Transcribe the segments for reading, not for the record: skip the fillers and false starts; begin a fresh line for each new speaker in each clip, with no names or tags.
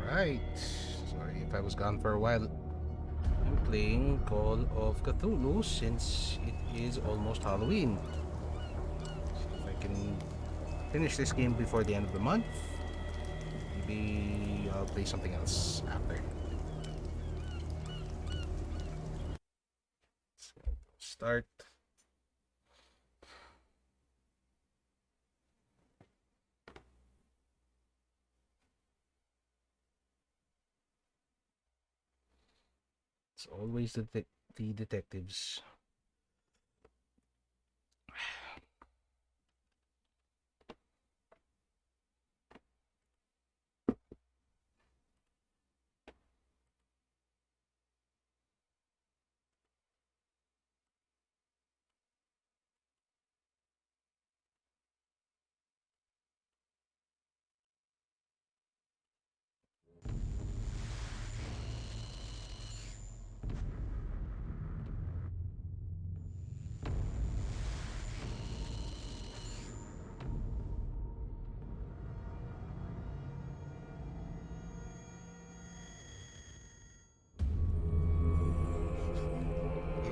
Alright. Sorry if I was gone for a while. I'm playing Call of Cthulhu since it is almost Halloween. See if I can finish this game before the end of the month. Maybe I'll play something else after. Start. It's always the detectives.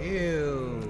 Ew.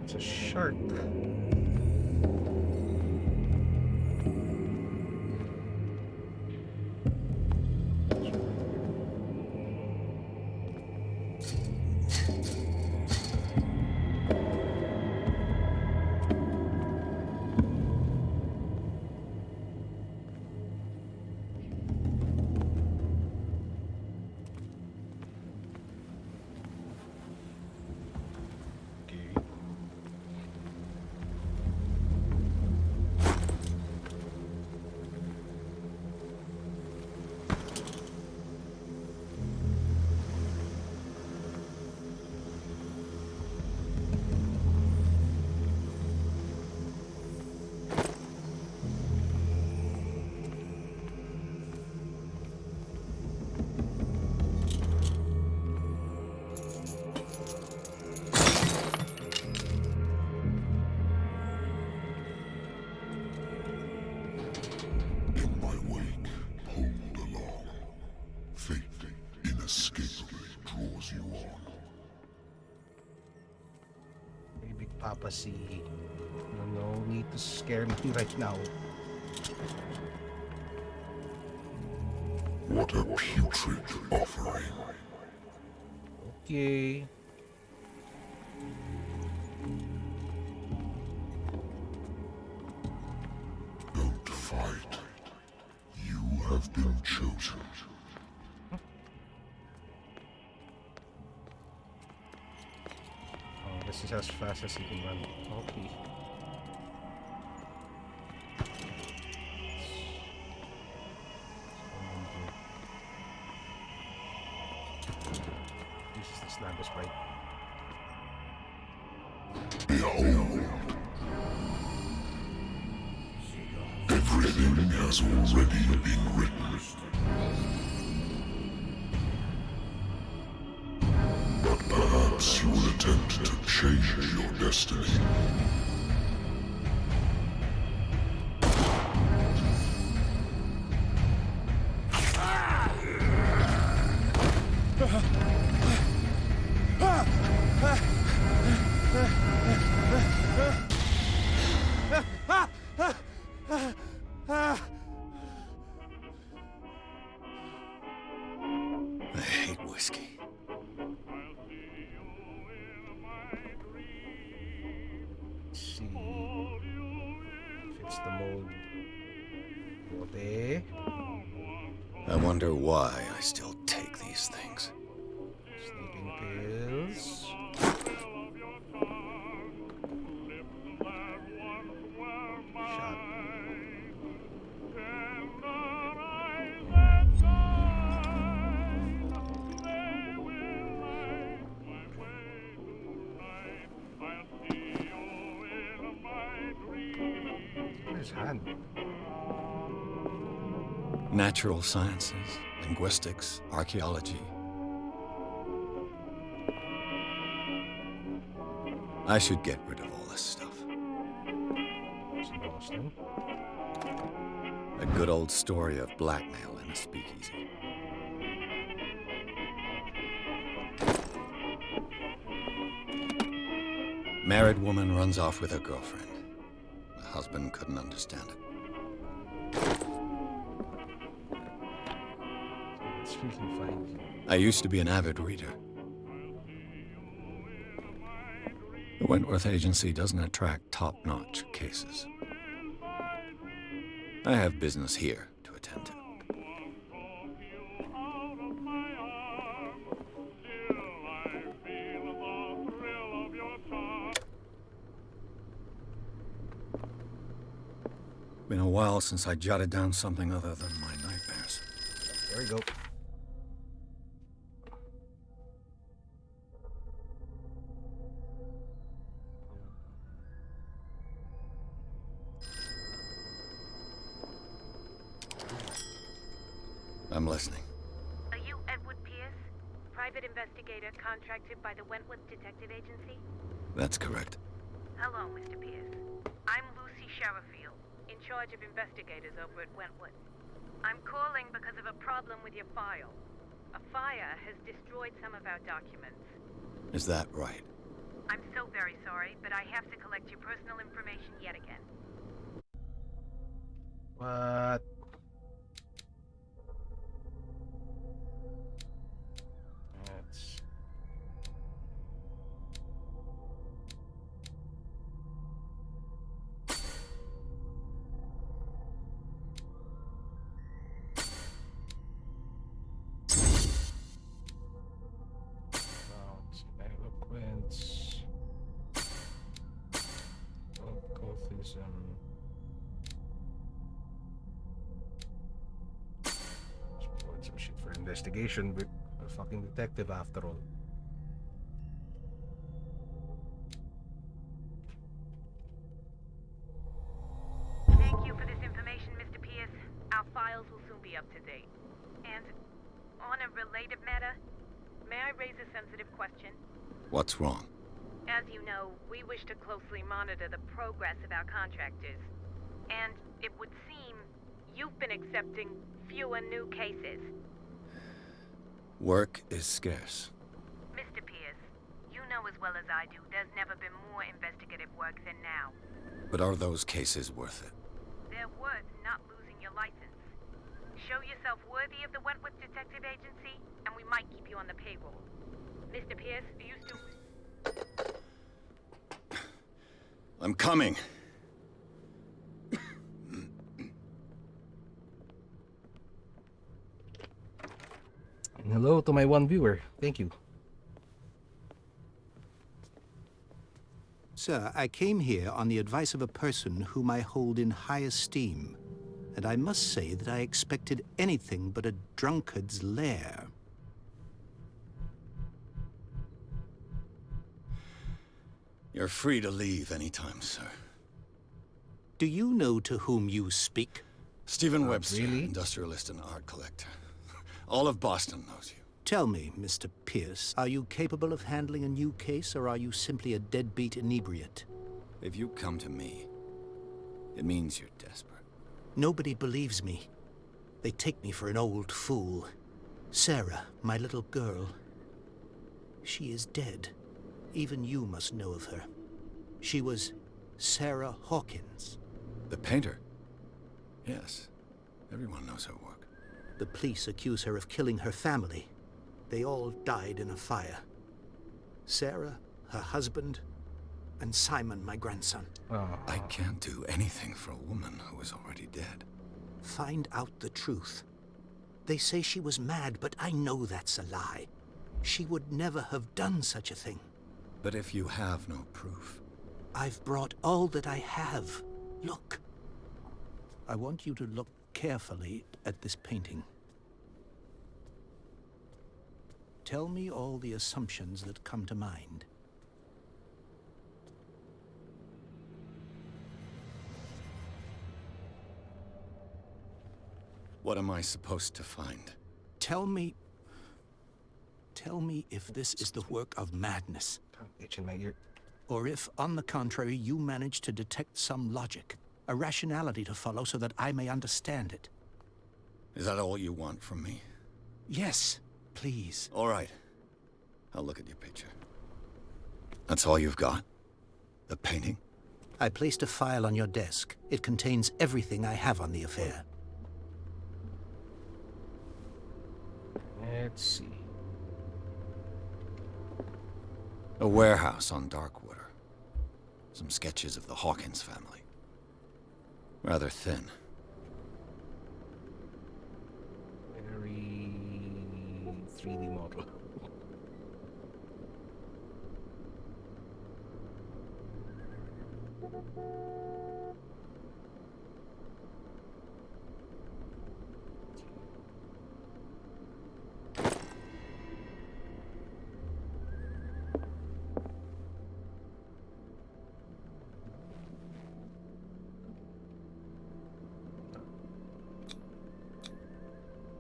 It's a shark. Big Papa C. No need to scare me right now.
What a putrid offering.
Okay.
Don't fight. You have been chosen.
Oh, this is as fast as you can run. Okay. Jesus, this land is bright.
Behold. Everything has already been written. But perhaps you will attempt to change your destiny.
I hate whiskey.
I'll see you in my dream.
the mode. Bote.
I wonder why I still take these things.
Sleeping pills. Shot. His hand.
Natural sciences, linguistics, archaeology. I should get rid of all this stuff.
It's Boston.
A good old story of blackmail in a speakeasy. Married woman runs off with her girlfriend. The husband couldn't understand it.
It's really fine.
I used to be an avid reader. The Wentworth Agency doesn't attract top-notch cases. I have business here to attend to. Been a while since I jotted down something other than my nightmares.
There we go.
I'm listening.
Are you Edward Pierce, private investigator contracted by the Wentworth Detective Agency?
That's correct.
Hello, Mr. Pierce. I'm Lucy Sherifield, in charge of investigators over at Wentworth. I'm calling because of a problem with your file. A fire has destroyed some of our documents.
Is that right?
I'm so very sorry, but I have to collect your personal information yet again.
What? That's... eloquence, occultism. Support some shit for investigation, but a fucking detective after all.
Thank you for this information, Mr. Pierce. Our files will soon be up to date. And on a related matter, may I raise a sensitive question?
What's wrong?
As you know, we wish to closely monitor the progress of our contractors. And it would seem you've been accepting fewer new cases.
Work is scarce.
Mr. Pierce, you know as well as I do, there's never been more investigative work than now.
But are those cases worth it?
They're worth not losing your license. Show yourself worthy of the Wentworth Detective Agency, and we might keep you on the payroll. Mr. Pierce, are you still...
I'm coming.
And hello to my one viewer. Thank you.
Sir, I came here on the advice of a person whom I hold in high esteem, and I must say that I expected anything but a drunkard's lair.
You're free to leave anytime, sir.
Do you know to whom you speak?
Stephen Webster,
really?
industrialist and art collector. All of Boston knows you.
Tell me, Mr. Pierce, are you capable of handling a new case, or are you simply a deadbeat inebriate?
If you come to me, it means you're desperate.
Nobody believes me. They take me for an old fool. Sarah, my little girl, she is dead. Even you must know of her. She was Sarah Hawkins.
The painter? Yes. Everyone knows her work.
The police accuse her of killing her family. They all died in a fire. Sarah, her husband, and Simon, my grandson.
I can't do anything for a woman who is already dead.
Find out the truth. They say she was mad, but I know that's a lie. She would never have done such a thing.
But if you have no proof...
I've brought all that I have. Look. I want you to look carefully at this painting. Tell me all the assumptions that come to mind.
What am I supposed to find?
Tell me if this is the work of madness.
Itching my ear.
Or if, on the contrary, you manage to detect some logic, a rationality to follow so that I may understand it.
Is that all you want from me?
Yes, please.
All right. I'll look at your picture. That's all you've got? The painting?
I placed a file on your desk. It contains everything I have on the affair.
Let's see.
A warehouse on Darkwater. Some sketches of the Hawkins family. Rather thin.
Very 3D model.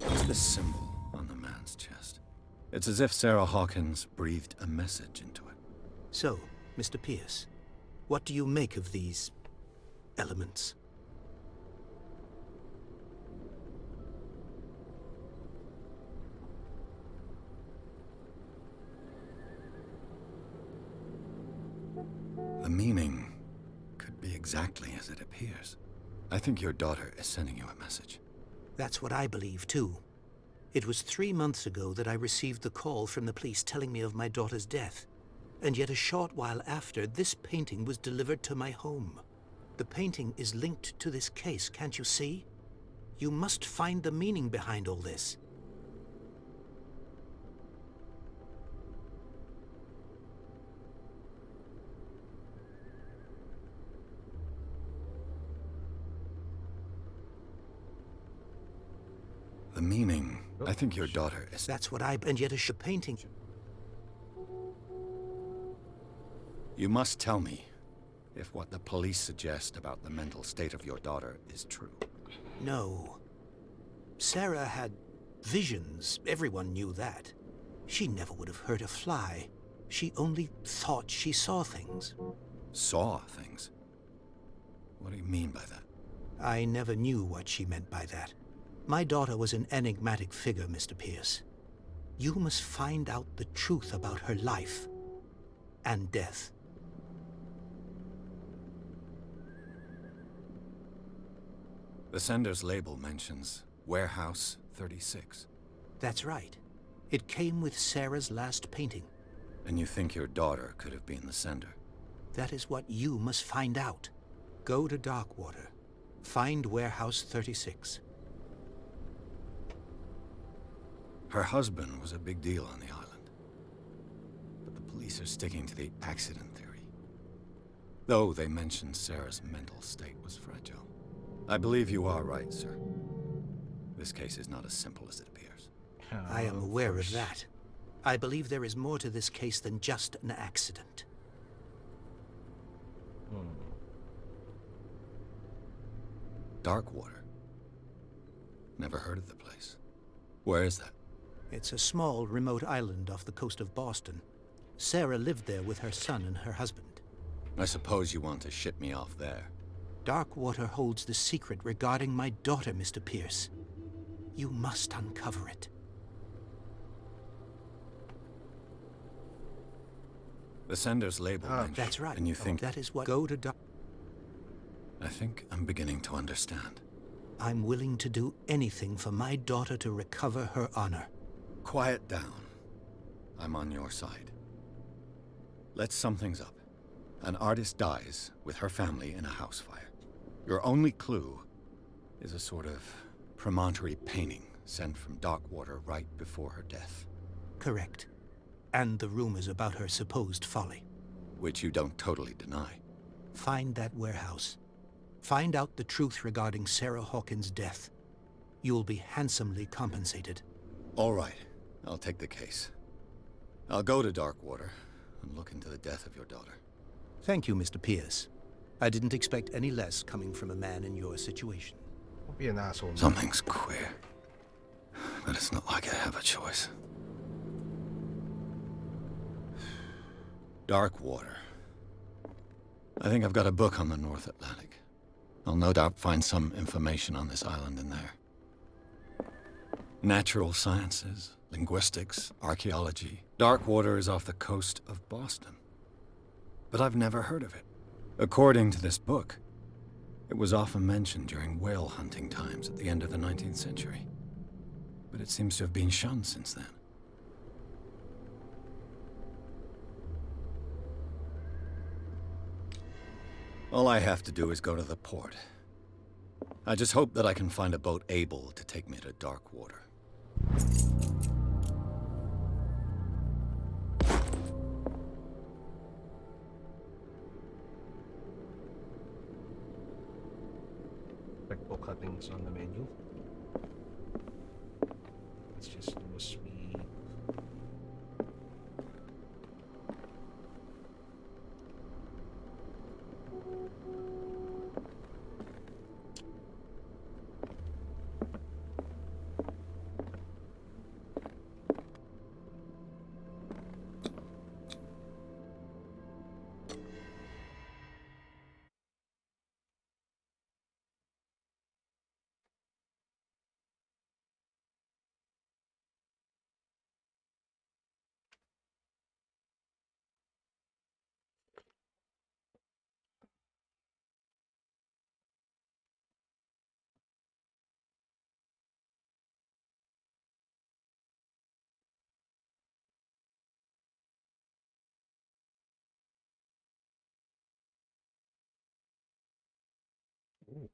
What's this symbol on the man's chest? It's as if Sarah Hawkins breathed a message into it.
So, Mr. Pierce, what do you make of these elements?
The meaning could be exactly as it appears. I think your daughter is sending you a message.
That's what I believe, too. It was 3 months ago that I received the call from the police telling me of my daughter's death. And yet a short while after, this painting was delivered to my home. The painting is linked to this case, can't you see? You must find the meaning behind all this.
The meaning... I think your daughter is...
That's what and yet a painting...
You must tell me if what the police suggest about the mental state of your daughter is true.
No. Sarah had visions. Everyone knew that. She never would have hurt a fly. She only thought she saw things.
Saw things? What do you mean by that?
I never knew what she meant by that. My daughter was an enigmatic figure, Mr. Pierce. You must find out the truth about her life and death.
The sender's label mentions Warehouse 36.
That's right. It came with Sarah's last painting.
And you think your daughter could have been the sender?
That is what you must find out. Go to Darkwater. Find Warehouse 36.
Her husband was a big deal on the island. But the police are sticking to the accident theory. Though they mentioned Sarah's mental state was fragile. I believe you are right, sir. This case is not as simple as it appears.
I am aware of that. I believe there is more to this case than just an accident.
Darkwater. Never heard of the place. Where is that?
It's a small, remote island off the coast of Boston. Sarah lived there with her son and her husband.
I suppose you want to ship me off there.
Darkwater holds the secret regarding my daughter, Mr. Pierce. You must uncover it.
The sender's label mentions...
That's right.
And you think...
That is what... Go to Dark...
I think I'm beginning to understand.
I'm willing to do anything for my daughter to recover her honor.
Quiet down. I'm on your side. Let's sum things up. An artist dies with her family in a house fire. Your only clue is a sort of promontory painting sent from Darkwater right before her death.
Correct. And the rumors about her supposed folly.
Which you don't totally deny.
Find that warehouse. Find out the truth regarding Sarah Hawkins' death. You'll be handsomely compensated.
All right, I'll take the case. I'll go to Darkwater and look into the death of your daughter.
Thank you, Mr. Pierce. I didn't expect any less coming from a man in your situation.
Don't be an asshole, man.
Something's queer. But it's not like I have a choice. Darkwater. I think I've got a book on the North Atlantic. I'll no doubt find some information on this island in there. Natural sciences, linguistics, archaeology. Darkwater is off the coast of Boston. But I've never heard of it. According to this book, it was often mentioned during whale hunting times at the end of the 19th century. But it seems to have been shunned since then. All I have to do is go to the port. I just hope that I can find a boat able to take me to Darkwater.
Like book cuttings on the menu. Let's just do a sweet. Ooh.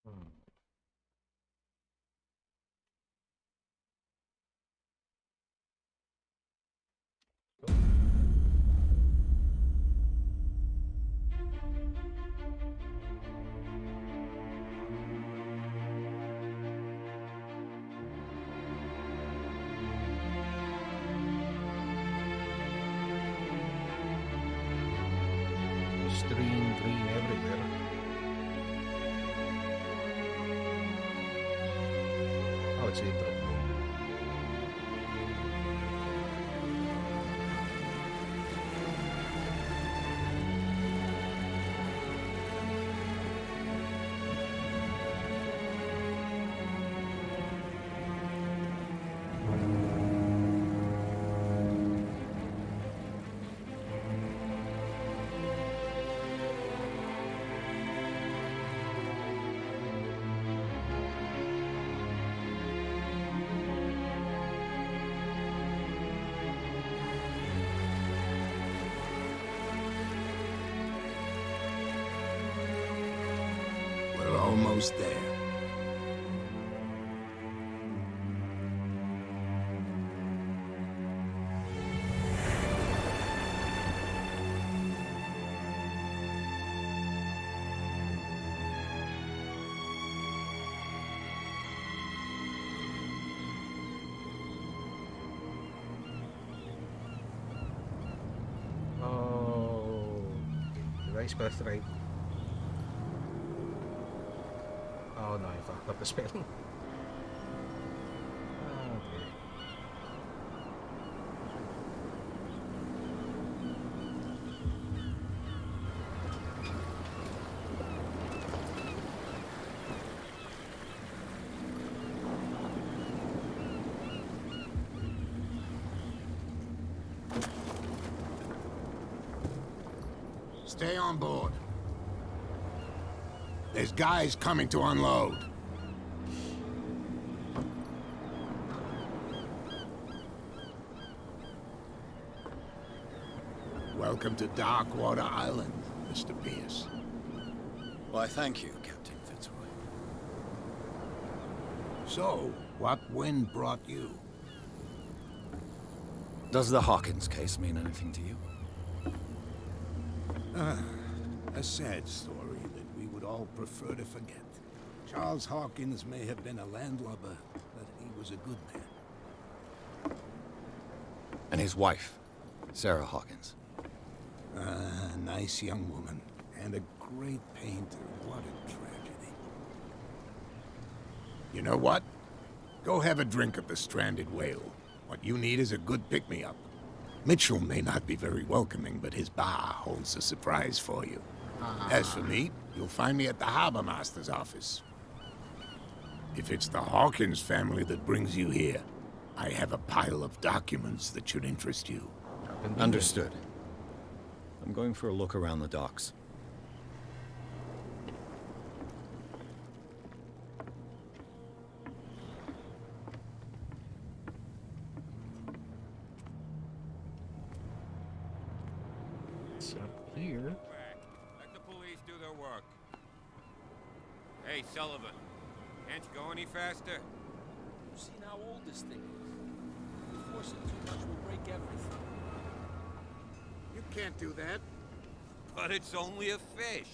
Hmm. There's green everywhere. Oh, it's the intro.
We're almost there.
Oh, did I spell it right? Oh no, I fucked up the spelling. Okay.
Stay on board. There's guys coming to unload.
Welcome to Darkwater Island, Mr. Pierce.
Why, thank you, Captain Fitzroy.
So, what wind brought you?
Does the Hawkins case mean anything to you?
A sad story that we would all prefer to forget. Charles Hawkins may have been a landlubber, but he was a good man.
And his wife, Sarah Hawkins.
A nice young woman, and a great painter. What a tragedy. You know what? Go have a drink at the Stranded Whale. What you need is a good pick-me-up. Mitchell may not be very welcoming, but his bar holds a surprise for you. As for me, you'll find me at the Harbor Master's office. If it's the Hawkins family that brings you here, I have a pile of documents that should interest you.
Understood. I'm going for a look around the docks.
It's up here.
Let the police do their work. Hey, Sullivan. Can't you go any faster?
You've seen how old this thing is. If we force it too much, we'll break everything.
You can't do that.
But it's only a fish.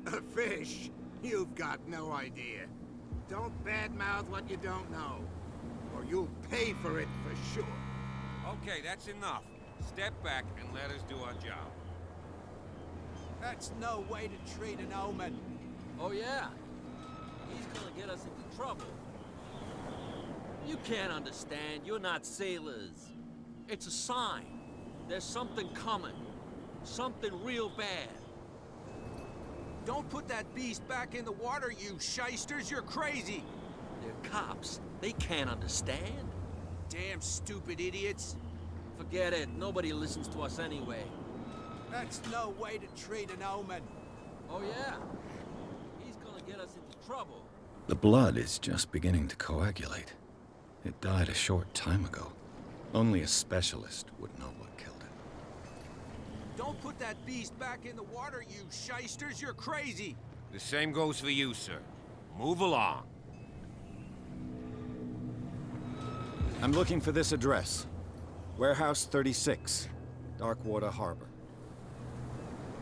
A fish? You've got no idea. Don't badmouth what you don't know, or you'll pay for it for sure.
Okay, that's enough. Step back and let us do our job.
That's no way to treat an omen.
Oh, yeah? He's gonna get us into trouble. You can't understand. You're not sailors. It's a sign. There's something coming. Something real bad.
Don't put that beast back in the water, you shysters! You're crazy!
They're cops. They can't understand.
Damn stupid idiots!
Forget it. Nobody listens to us anyway.
That's no way to treat an omen.
Oh, yeah? He's gonna get us into trouble.
The blood is just beginning to coagulate. It died a short time ago. Only a specialist would know what killed it.
Don't put that beast back in the water, you shysters! You're crazy!
The same goes for you, sir. Move along.
I'm looking for this address. Warehouse 36, Darkwater Harbor.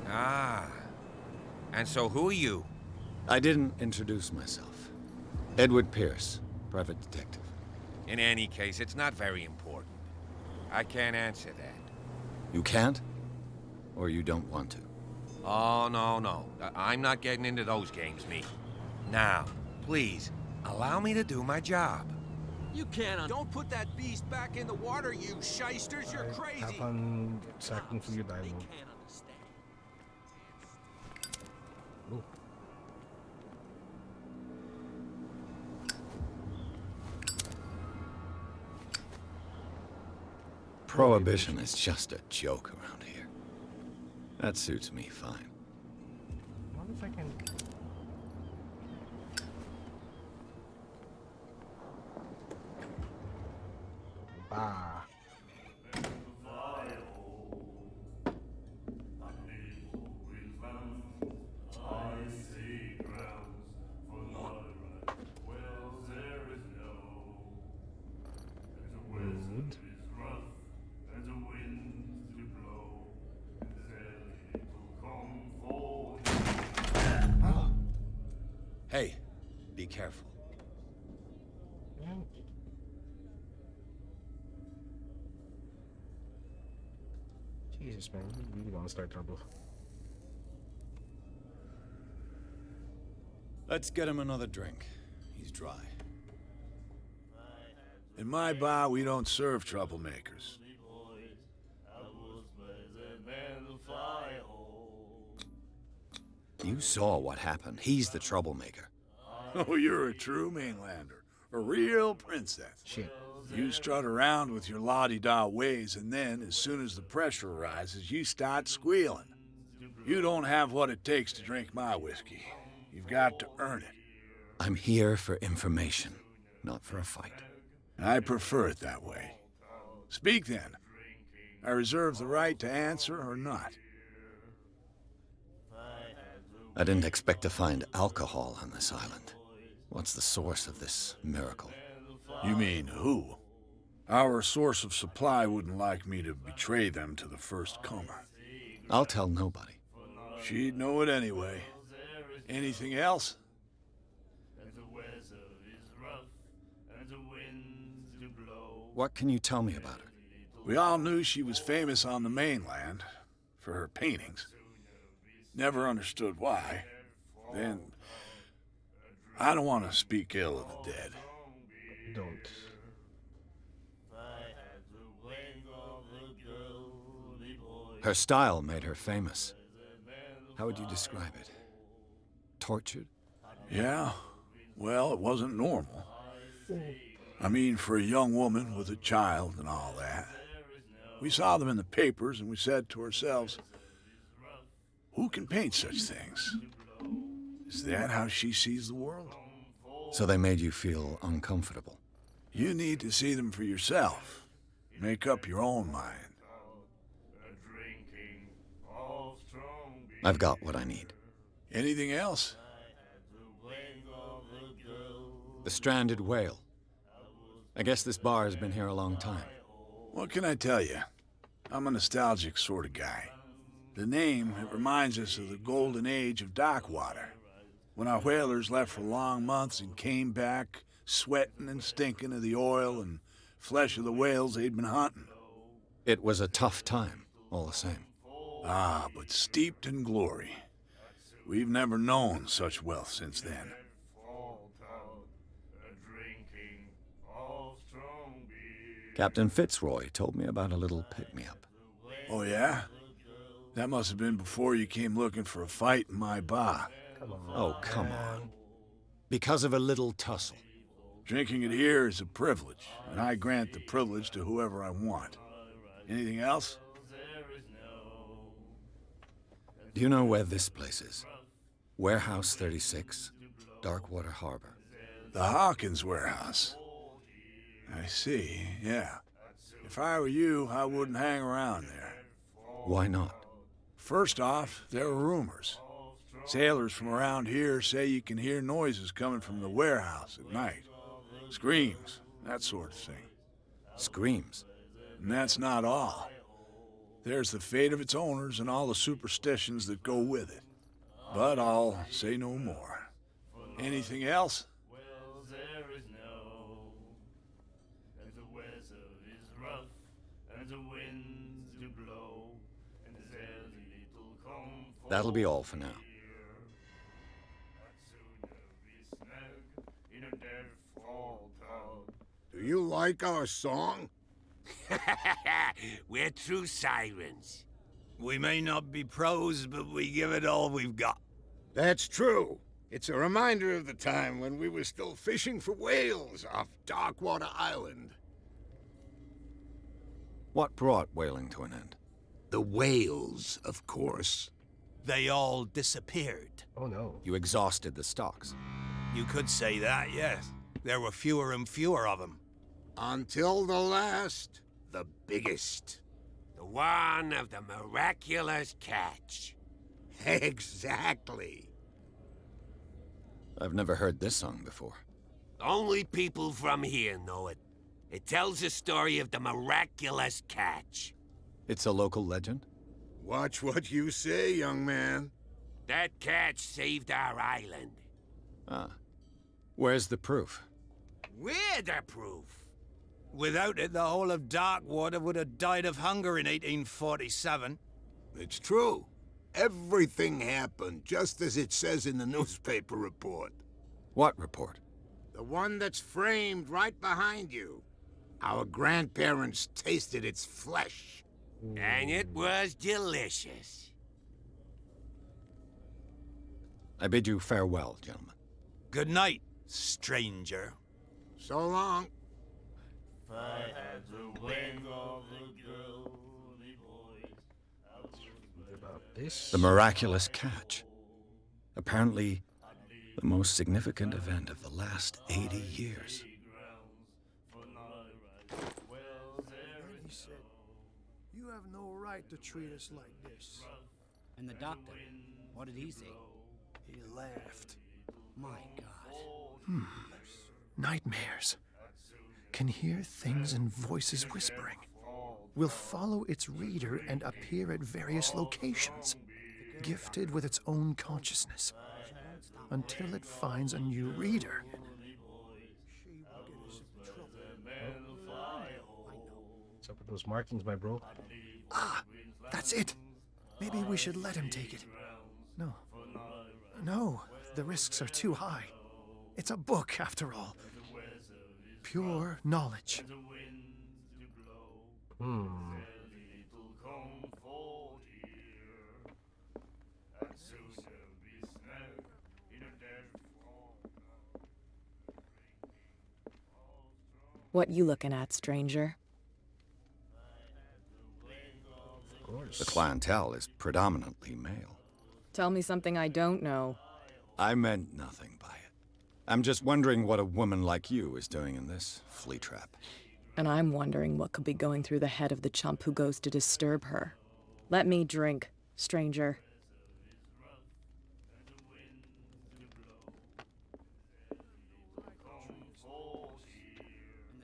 Ah. And so who are you?
I didn't introduce myself. Edward Pierce, private detective.
In any case, it's not very important. I can't answer that.
You can't? Or you don't want to?
Oh, no. I'm not getting into those games, me. Now, please, allow me to do my job.
You can't
Don't put that beast back in the water, you shysters! You're crazy!
Tap on second for your
They
dialogue.
can't understand.
Ooh.
Prohibition is just a joke around here. That suits me fine.
I wonder if I can. Bah. Rude.
Hey, be careful.
Yeah. Jesus, man, you really want to start trouble.
Let's get him another drink. He's dry.
In my bar, we don't serve troublemakers.
You saw what happened. He's the troublemaker.
Oh, you're a true mainlander. A real princess.
Shit.
You strut around with your la-di-da ways, and then, as soon as the pressure arises, you start squealing. You don't have what it takes to drink my whiskey. You've got to earn it.
I'm here for information, not for a fight.
I prefer it that way. Speak then.
I reserve the right to answer or not.
I didn't expect to find alcohol on this island. What's the source of this miracle?
You mean who? Our source of supply wouldn't like me to betray them to the first comer.
I'll tell nobody.
She'd know it anyway. Anything else?
What can you tell me about her?
We all knew she was famous on the mainland for her paintings. Never understood why. Then, I don't want to speak ill of the dead.
Don't.
Her style made her famous. How would you describe it? Tortured?
Yeah, well, it wasn't normal. I mean, for a young woman with a child and all that. We saw them in the papers and we said to ourselves, who can paint such things? Is that how she sees the world?
So they made you feel uncomfortable?
You need to see them for yourself. Make up your own mind.
I've got what I need.
Anything else?
The stranded whale. I guess this bar has been here a long time.
What can I tell you? I'm a nostalgic sort of guy. The name, it reminds us of the golden age of dockwater, when our whalers left for long months and came back sweating and stinking of the oil and flesh of the whales they'd been hunting.
It was a tough time, all the same.
Ah, but steeped in glory. We've never known such wealth since then.
Captain Fitzroy told me about a little pick-me-up.
Oh, yeah? That must have been before you came looking for a fight in my bar.
Oh, come on. Because of a little tussle.
Drinking it here is a privilege, and I grant the privilege to whoever I want. Anything else?
Do you know where this place is? Warehouse 36, Darkwater Harbor.
The Hawkins warehouse. I see, yeah. If I were you, I wouldn't hang around there.
Why not?
First off, there are rumors. Sailors from around here say you can hear noises coming from the warehouse at night. Screams, that sort of thing.
Screams?
And that's not all. There's the fate of its owners and all the superstitions that go with it. But I'll say no more. Anything else?
That'll be all for now.
Do you like our song?
We're true sirens.
We may not be pros, but we give it all we've got.
That's true. It's a reminder of the time when we were still fishing for whales off Darkwater Island.
What brought whaling to an end?
The whales, of course.
They all disappeared.
Oh no.
You exhausted the stocks.
You could say that, yes. There were fewer and fewer of them.
Until the last, the biggest.
The one of the miraculous catch.
Exactly.
I've never heard this song before.
Only people from here know it. It tells the story of the miraculous catch.
It's a local legend?
Watch what you say, young man.
That catch saved our island.
Ah. Where's the proof?
We're the proof.
Without it, the whole of Darkwater would have died of hunger in 1847.
It's true. Everything happened just as it says in the newspaper report.
What report?
The one that's framed right behind you. Our grandparents tasted its flesh.
And it was delicious.
I bid you farewell, gentlemen.
Good night, stranger.
So long.
If I had the wing of the girly boys, I would
About this.
The miraculous catch. Apparently, the most significant event of the last 80 years.
You
have no right to treat us like this.
And the doctor, what did he say?
He laughed.
My God.
Nightmares. Can hear things and voices whispering. Will follow its reader and appear at various locations, gifted with its own consciousness, until it finds a new reader.
What's up with those markings, my bro?
Ah, that's it. Maybe we should let him take it. No. No, the risks are too high. It's a book, after all. Pure knowledge.
What you looking at, stranger?
Of course.
The clientele is predominantly male.
Tell me something I don't know.
I meant nothing by it. I'm just wondering what a woman like you is doing in this flea trap.
And I'm wondering what could be going through the head of the chump who goes to disturb her. Let me drink, stranger.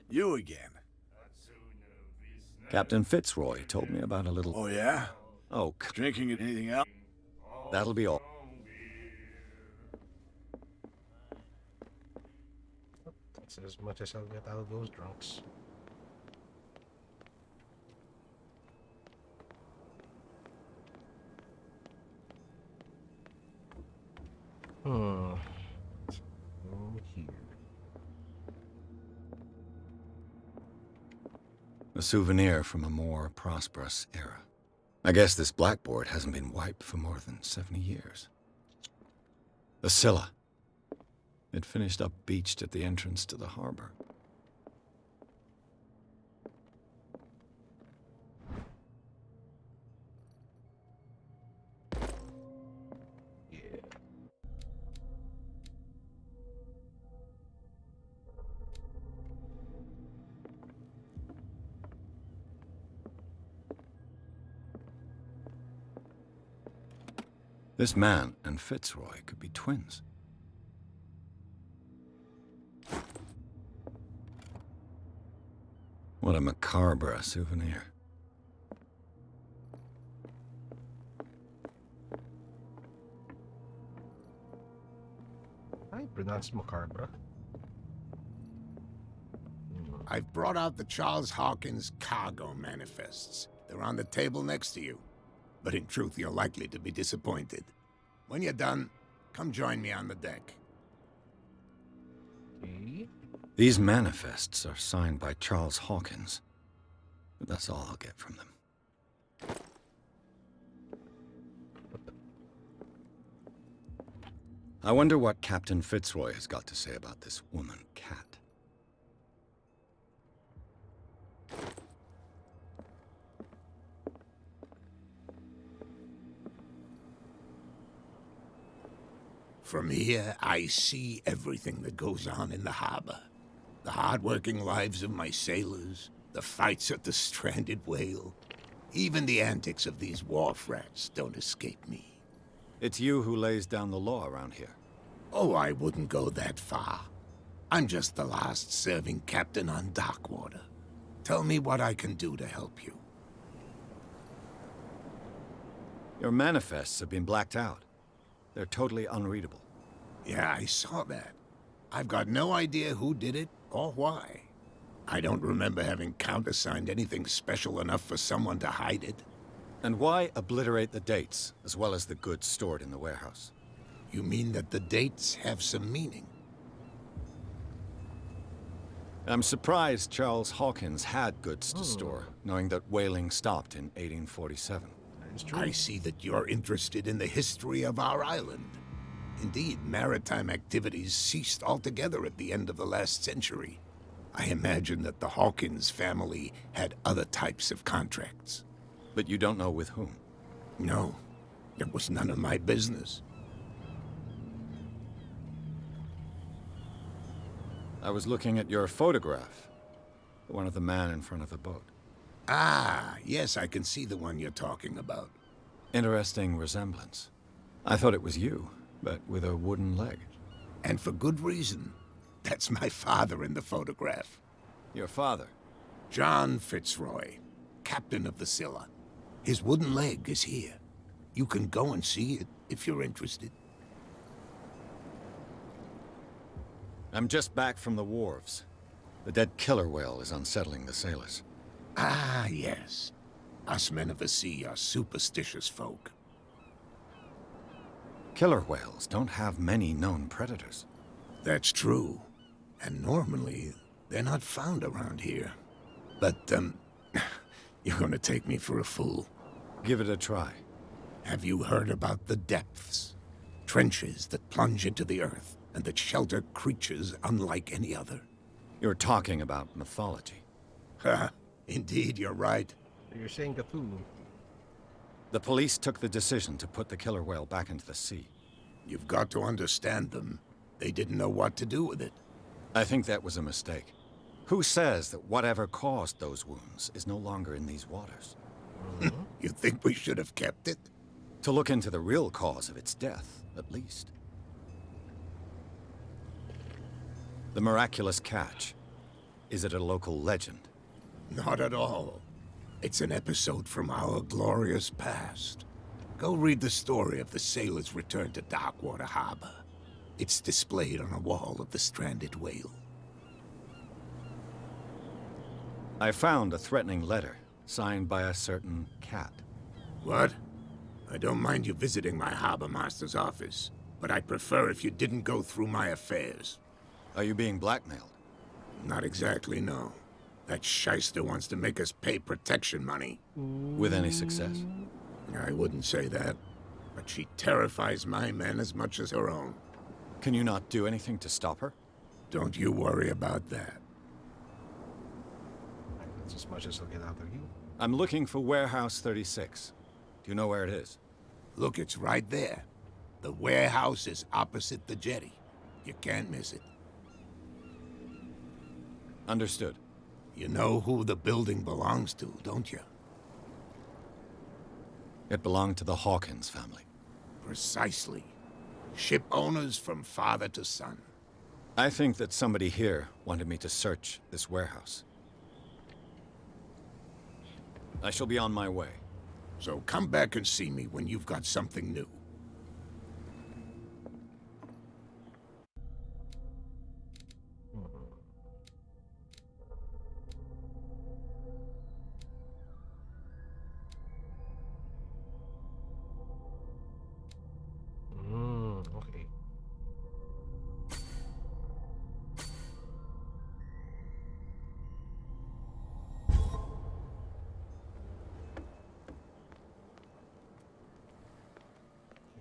You again.
Captain Fitzroy told me about a little...
Oh, yeah?
Oh,
Drinking anything else?
that'll be all.
That's as much as I'll get out of those drunks. Let's go here.
A souvenir from a more prosperous era. I guess this blackboard hasn't been wiped for more than 70 years. The Scylla. It finished up beached at the entrance to the harbor. This man and Fitzroy could be twins. What a macabre souvenir.
I pronounce macabre.
I've brought out the Charles Hawkins cargo manifests. They're on the table next to you. But in truth, you're likely to be disappointed. When you're done, come join me on the deck.
Okay.
These manifests are signed by Charles Hawkins. But that's all I'll get from them. I wonder what Captain Fitzroy has got to say about this woman, Cat.
From here, I see everything that goes on in the harbor. The hard-working lives of my sailors, the fights at the stranded whale. Even the antics of these wharf rats don't escape me.
It's you who lays down the law around here.
Oh, I wouldn't go that far. I'm just the last serving captain on Darkwater. Tell me what I can do to help you.
Your manifests have been blacked out. They're totally unreadable.
Yeah, I saw that. I've got no idea who did it or why. I don't remember having countersigned anything special enough for someone to hide it.
And why obliterate the dates, as well as the goods stored in the warehouse?
You mean that the dates have some meaning?
I'm surprised Charles Hawkins had goods to store, knowing that whaling stopped in 1847.
I see that you're interested in the history of our island. Indeed, maritime activities ceased altogether at the end of the last century. I imagine that the Hawkins family had other types of contracts.
But you don't know with whom?
No, it was none of my business.
I was looking at your photograph. The one of the man in front of the boat.
Ah, yes, I can see the one you're talking about.
Interesting resemblance. I thought it was you, but with a wooden leg.
And for good reason. That's my father in the photograph.
Your father?
John Fitzroy, captain of the Scylla. His wooden leg is here. You can go and see it if you're interested.
I'm just back from the wharves. The dead killer whale is unsettling the sailors.
Ah, yes. Us men of the sea are superstitious folk.
Killer whales don't have many known predators.
That's true. And normally, they're not found around here. But, you're gonna take me for a fool.
Give it a try.
Have you heard about the depths? Trenches that plunge into the earth, and that shelter creatures unlike any other.
You're talking about mythology.
Ha! Indeed, you're right.
You're saying Cthulhu.
The police took the decision to put the killer whale back into the sea.
You've got to understand them. They didn't know what to do with it.
I think that was a mistake. Who says that whatever caused those wounds is no longer in these waters?
You think we should have kept it?
To look into the real cause of its death, at least. The miraculous catch. Is it a local legend?
Not at all. It's an episode from our glorious past. Go read the story of the sailor's return to Darkwater Harbor. It's displayed on a wall of the stranded whale.
I found a threatening letter, signed by a certain cat.
What? I don't mind you visiting my harbor master's office, but I'd prefer if you didn't go through my affairs.
Are you being blackmailed?
Not exactly, no. That shyster wants to make us pay protection money.
With any success?
I wouldn't say that, but she terrifies my men as much as her own.
Can you not do anything to stop her?
Don't you worry about that.
That's as much as I'll get out of you.
I'm looking for Warehouse 36. Do you know where it is?
Look, it's right there. The warehouse is opposite the jetty. You can't miss it.
Understood.
You know who the building belongs to, don't you?
It belonged to the Hawkins family.
Precisely. Ship owners from father to son.
I think that somebody here wanted me to search this warehouse. I shall be on my way.
So come back and see me when you've got something new.
Okay.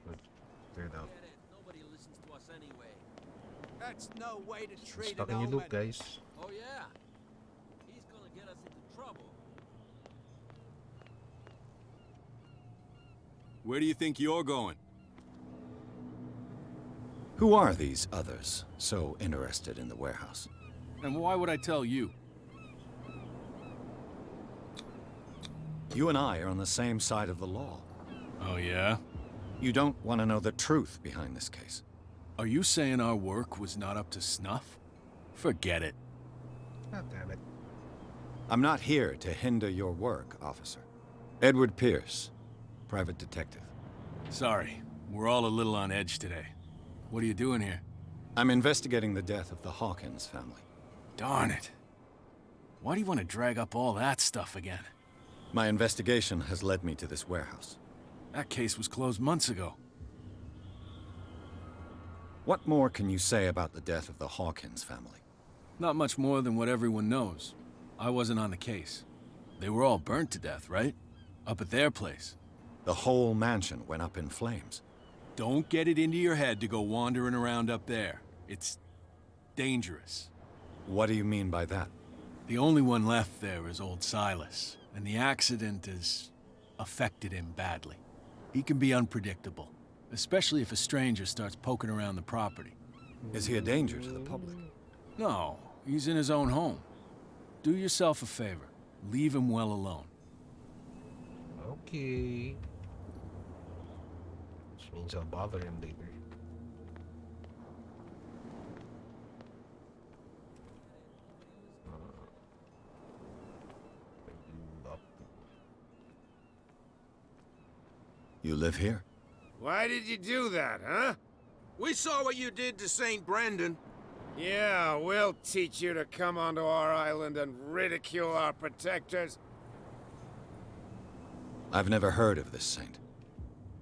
Good. Cleared out.
Nobody listens to us anyway.
That's no way to treat
Stuck
an
in your
old
loop,
man.
guys.
Oh yeah? He's gonna get us into trouble.
Where do you think you're going?
Who are these others so interested in the warehouse?
And why would I tell you?
You and I are on the same side of the law.
Oh, yeah?
You don't want to know the truth behind this case.
Are you saying our work was not up to snuff? Forget it.
God damn it.
I'm not here to hinder your work, officer. Edward Pierce, private detective.
Sorry, we're all a little on edge today. What are you doing here?
I'm investigating the death of the Hawkins family.
Darn it. Why do you want to drag up all that stuff again?
My investigation has led me to this warehouse.
That case was closed months ago.
What more can you say about the death of the Hawkins family?
Not much more than what everyone knows. I wasn't on the case. They were all burnt to death, right? Up at their place.
The whole mansion went up in flames.
Don't get it into your head to go wandering around up there. It's dangerous.
What do you mean by that?
The only one left there is old Silas, and the accident has affected him badly. He can be unpredictable, especially if a stranger starts poking around the property.
Is he a danger to the public?
No, he's in his own home. Do yourself a favor. Leave him well alone.
Okay. Which means I'll bother him later.
You live here?
Why did you do that, huh?
We saw what you did to St. Brendan.
Yeah, we'll teach you to come onto our island and ridicule our protectors.
I've never heard of this saint.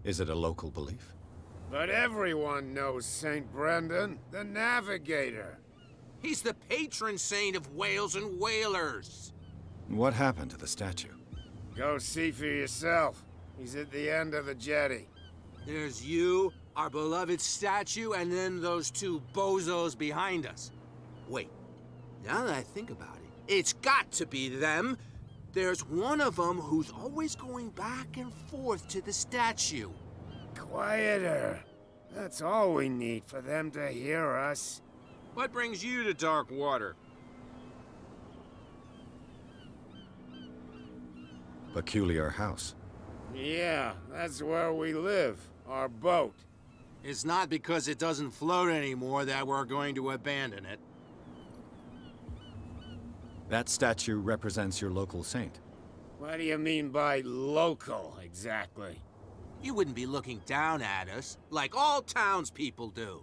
Is it a local belief?
But everyone knows St. Brendan, the Navigator.
He's the patron saint of whales and whalers.
What happened to the statue?
Go see for yourself. He's at the end of the jetty.
There's you, our beloved statue, and then those two bozos behind us. Wait, now that I think about it, it's got to be them. There's one of them who's always going back and forth to the statue.
Quieter. That's all we need for them to hear us.
What brings you to dark water?
Peculiar house.
Yeah, that's where we live. Our boat.
It's not because it doesn't float anymore that we're going to abandon it.
That statue represents your local saint.
What do you mean by local, exactly?
You wouldn't be looking down at us, like all townspeople do.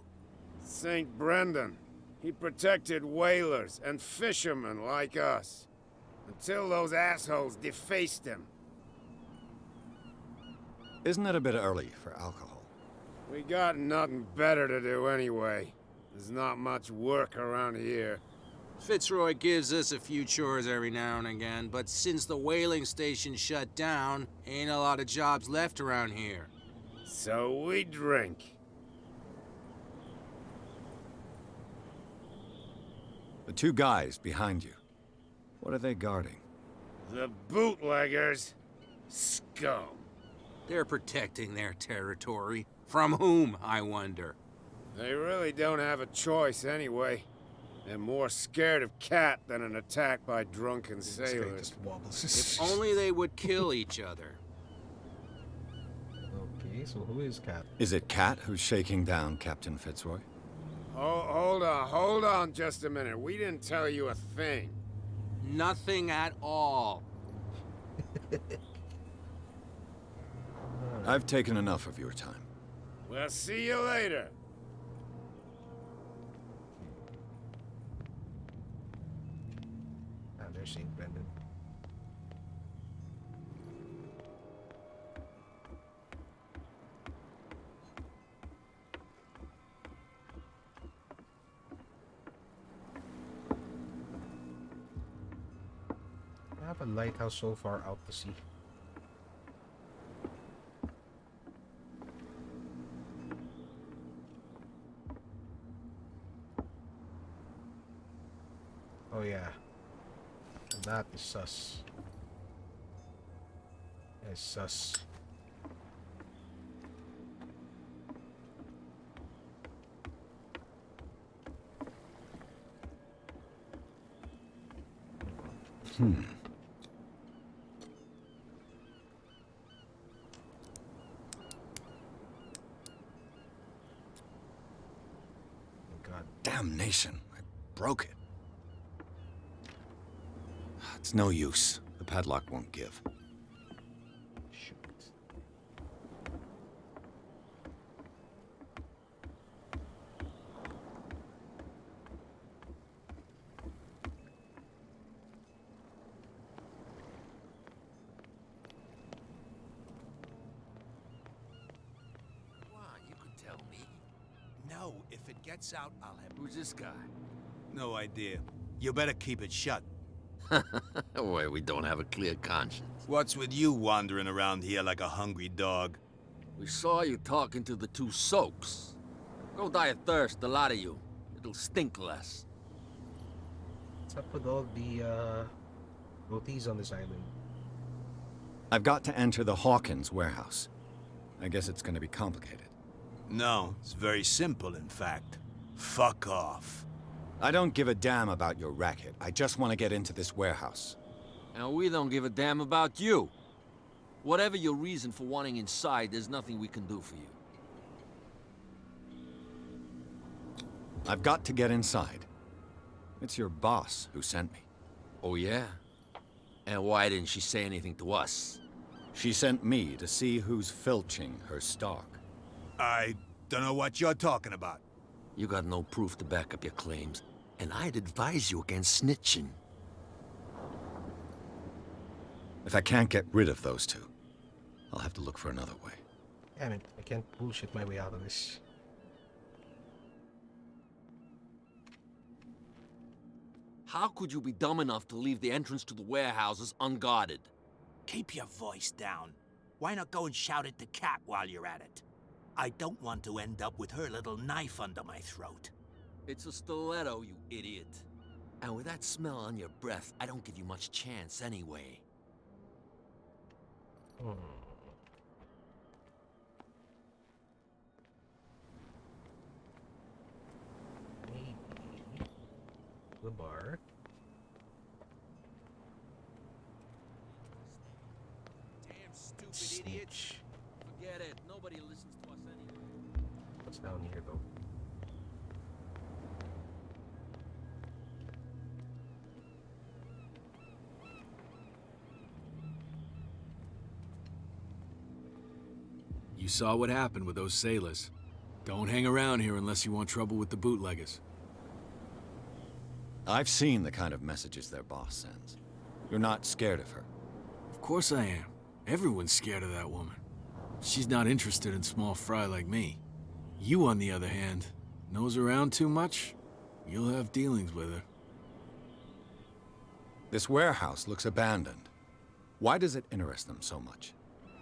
St. Brendan. He protected whalers and fishermen like us. Until those assholes defaced him.
Isn't it a bit early for alcohol?
We got nothing better to do anyway. There's not much work around here.
Fitzroy gives us a few chores every now and again, but since the whaling station shut down, ain't a lot of jobs left around here.
So we drink.
The two guys behind you. What are they guarding?
The bootleggers. Scum.
They're protecting their territory. From whom, I wonder?
They really don't have a choice anyway. They're more scared of Cat than an attack by drunken sailors.
If only they would kill each other.
Okay, so who is Cat?
Is it Cat who's shaking down Captain Fitzroy?
Oh, hold on just a minute. We didn't tell you a thing.
Nothing at all.
I've taken enough of your time.
We'll see you later.
Ah, there's St. Brendan. I have a lighthouse so far out to sea. Oh yeah, that is sus. That's sus. God.
Damnation, I broke it. It's no use. The padlock won't give.
Shoot.
Come on, you could tell me.
No, if it gets out, I'll have...
Who's this guy?
No idea. You better keep it shut.
Wait, we don't have a clear conscience.
What's with you wandering around here like a hungry dog?
We saw you talking to the two soaks. Go die of thirst, the lot of you. It'll stink less.
What's up with all the rotis on this island?
I've got to enter the Hawkins warehouse. I guess it's gonna be complicated.
No, it's very simple, in fact. Fuck off.
I don't give a damn about your racket. I just want to get into this warehouse.
And we don't give a damn about you. Whatever your reason for wanting inside, there's nothing we can do for you.
I've got to get inside. It's your boss who sent me.
Oh, yeah? And why didn't she say anything to us?
She sent me to see who's filching her stock.
I don't know what you're talking about.
You got no proof to back up your claims, and I'd advise you against snitching.
If I can't get rid of those two, I'll have to look for another way.
Damn it, I can't bullshit my way out of this.
How could you be dumb enough to leave the entrance to the warehouses unguarded?
Keep your voice down. Why not go and shout at the cat while you're at it? I don't want to end up with her little knife under my throat.
It's a stiletto, you idiot. And with that smell on your breath, I don't give you much chance anyway.
Maybe the bar.
Damn stupid
idiot.
Forget it. Nobody listens to us anyway.
What's down here, though?
You saw what happened with those sailors. Don't hang around here unless you want trouble with the bootleggers.
I've seen the kind of messages their boss sends. You're not scared of her.
Of course I am. Everyone's scared of that woman. She's not interested in small fry like me. You, on the other hand, nose around too much, you'll have dealings with her.
This warehouse looks abandoned. Why does it interest them so much?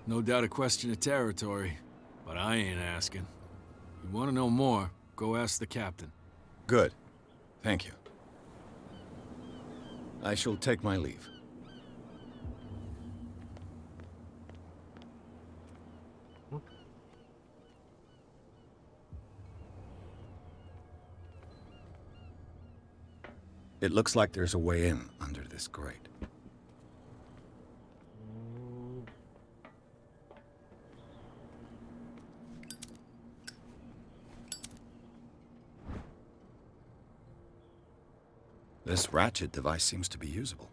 No doubt a question of territory, but I ain't asking. You want to know more, go ask the captain.
Good. Thank you. I shall take my leave. It looks like there's a way in under this grate. This ratchet device seems to be usable.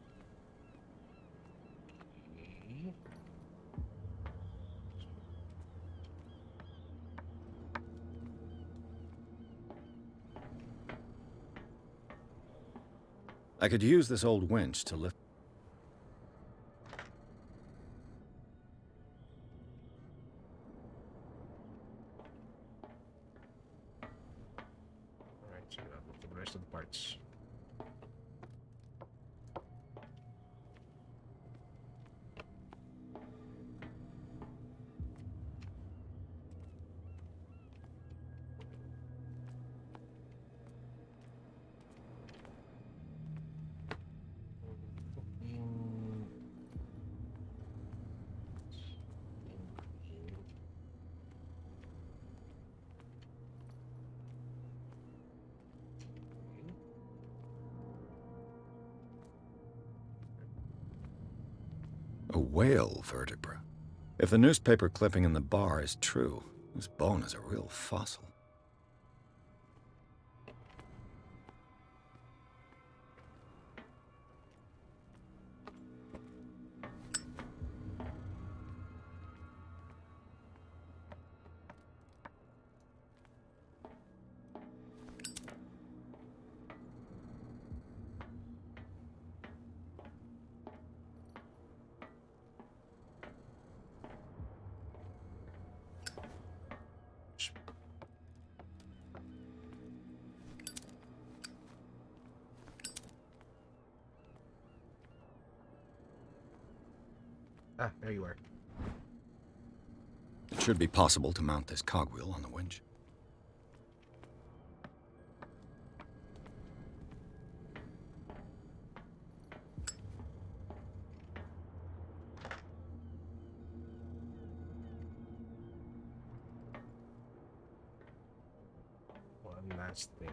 I could use this old winch to lift.
Alright, so I'll look for the rest of the parts.
A whale vertebra. If the newspaper clipping in the bar is true, this bone is a real fossil.
Ah, there you are.
It should be possible to mount this cogwheel on the winch.
One last thing.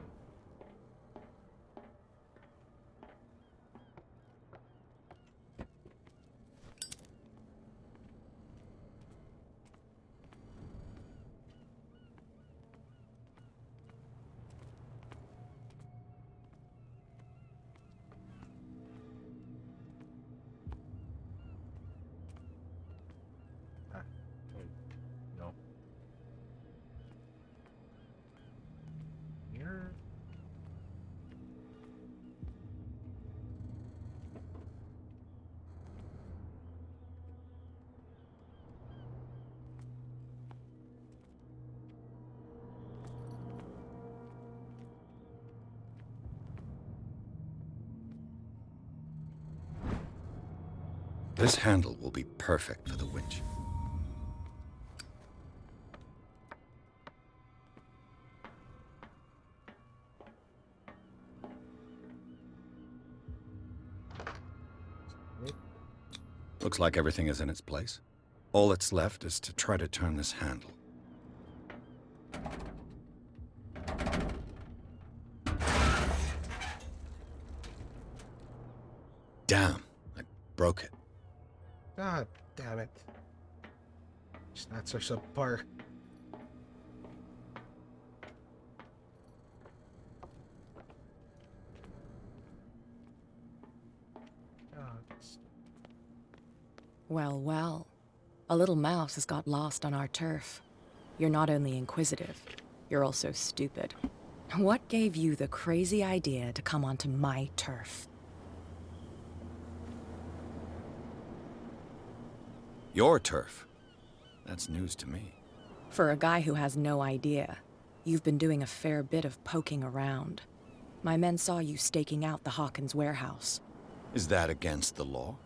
This handle will be perfect for the winch. Looks like everything is in its place. All that's left is to try to turn this handle. Damn, I broke it.
God damn it. Stats are subpar.
Well, well. A little mouse has got lost on our turf. You're not only inquisitive, you're also stupid. What gave you the crazy idea to come onto my turf?
Your turf? That's news to me.
For a guy who has no idea, you've been doing a fair bit of poking around. My men saw you staking out the Hawkins warehouse.
Is that against the law?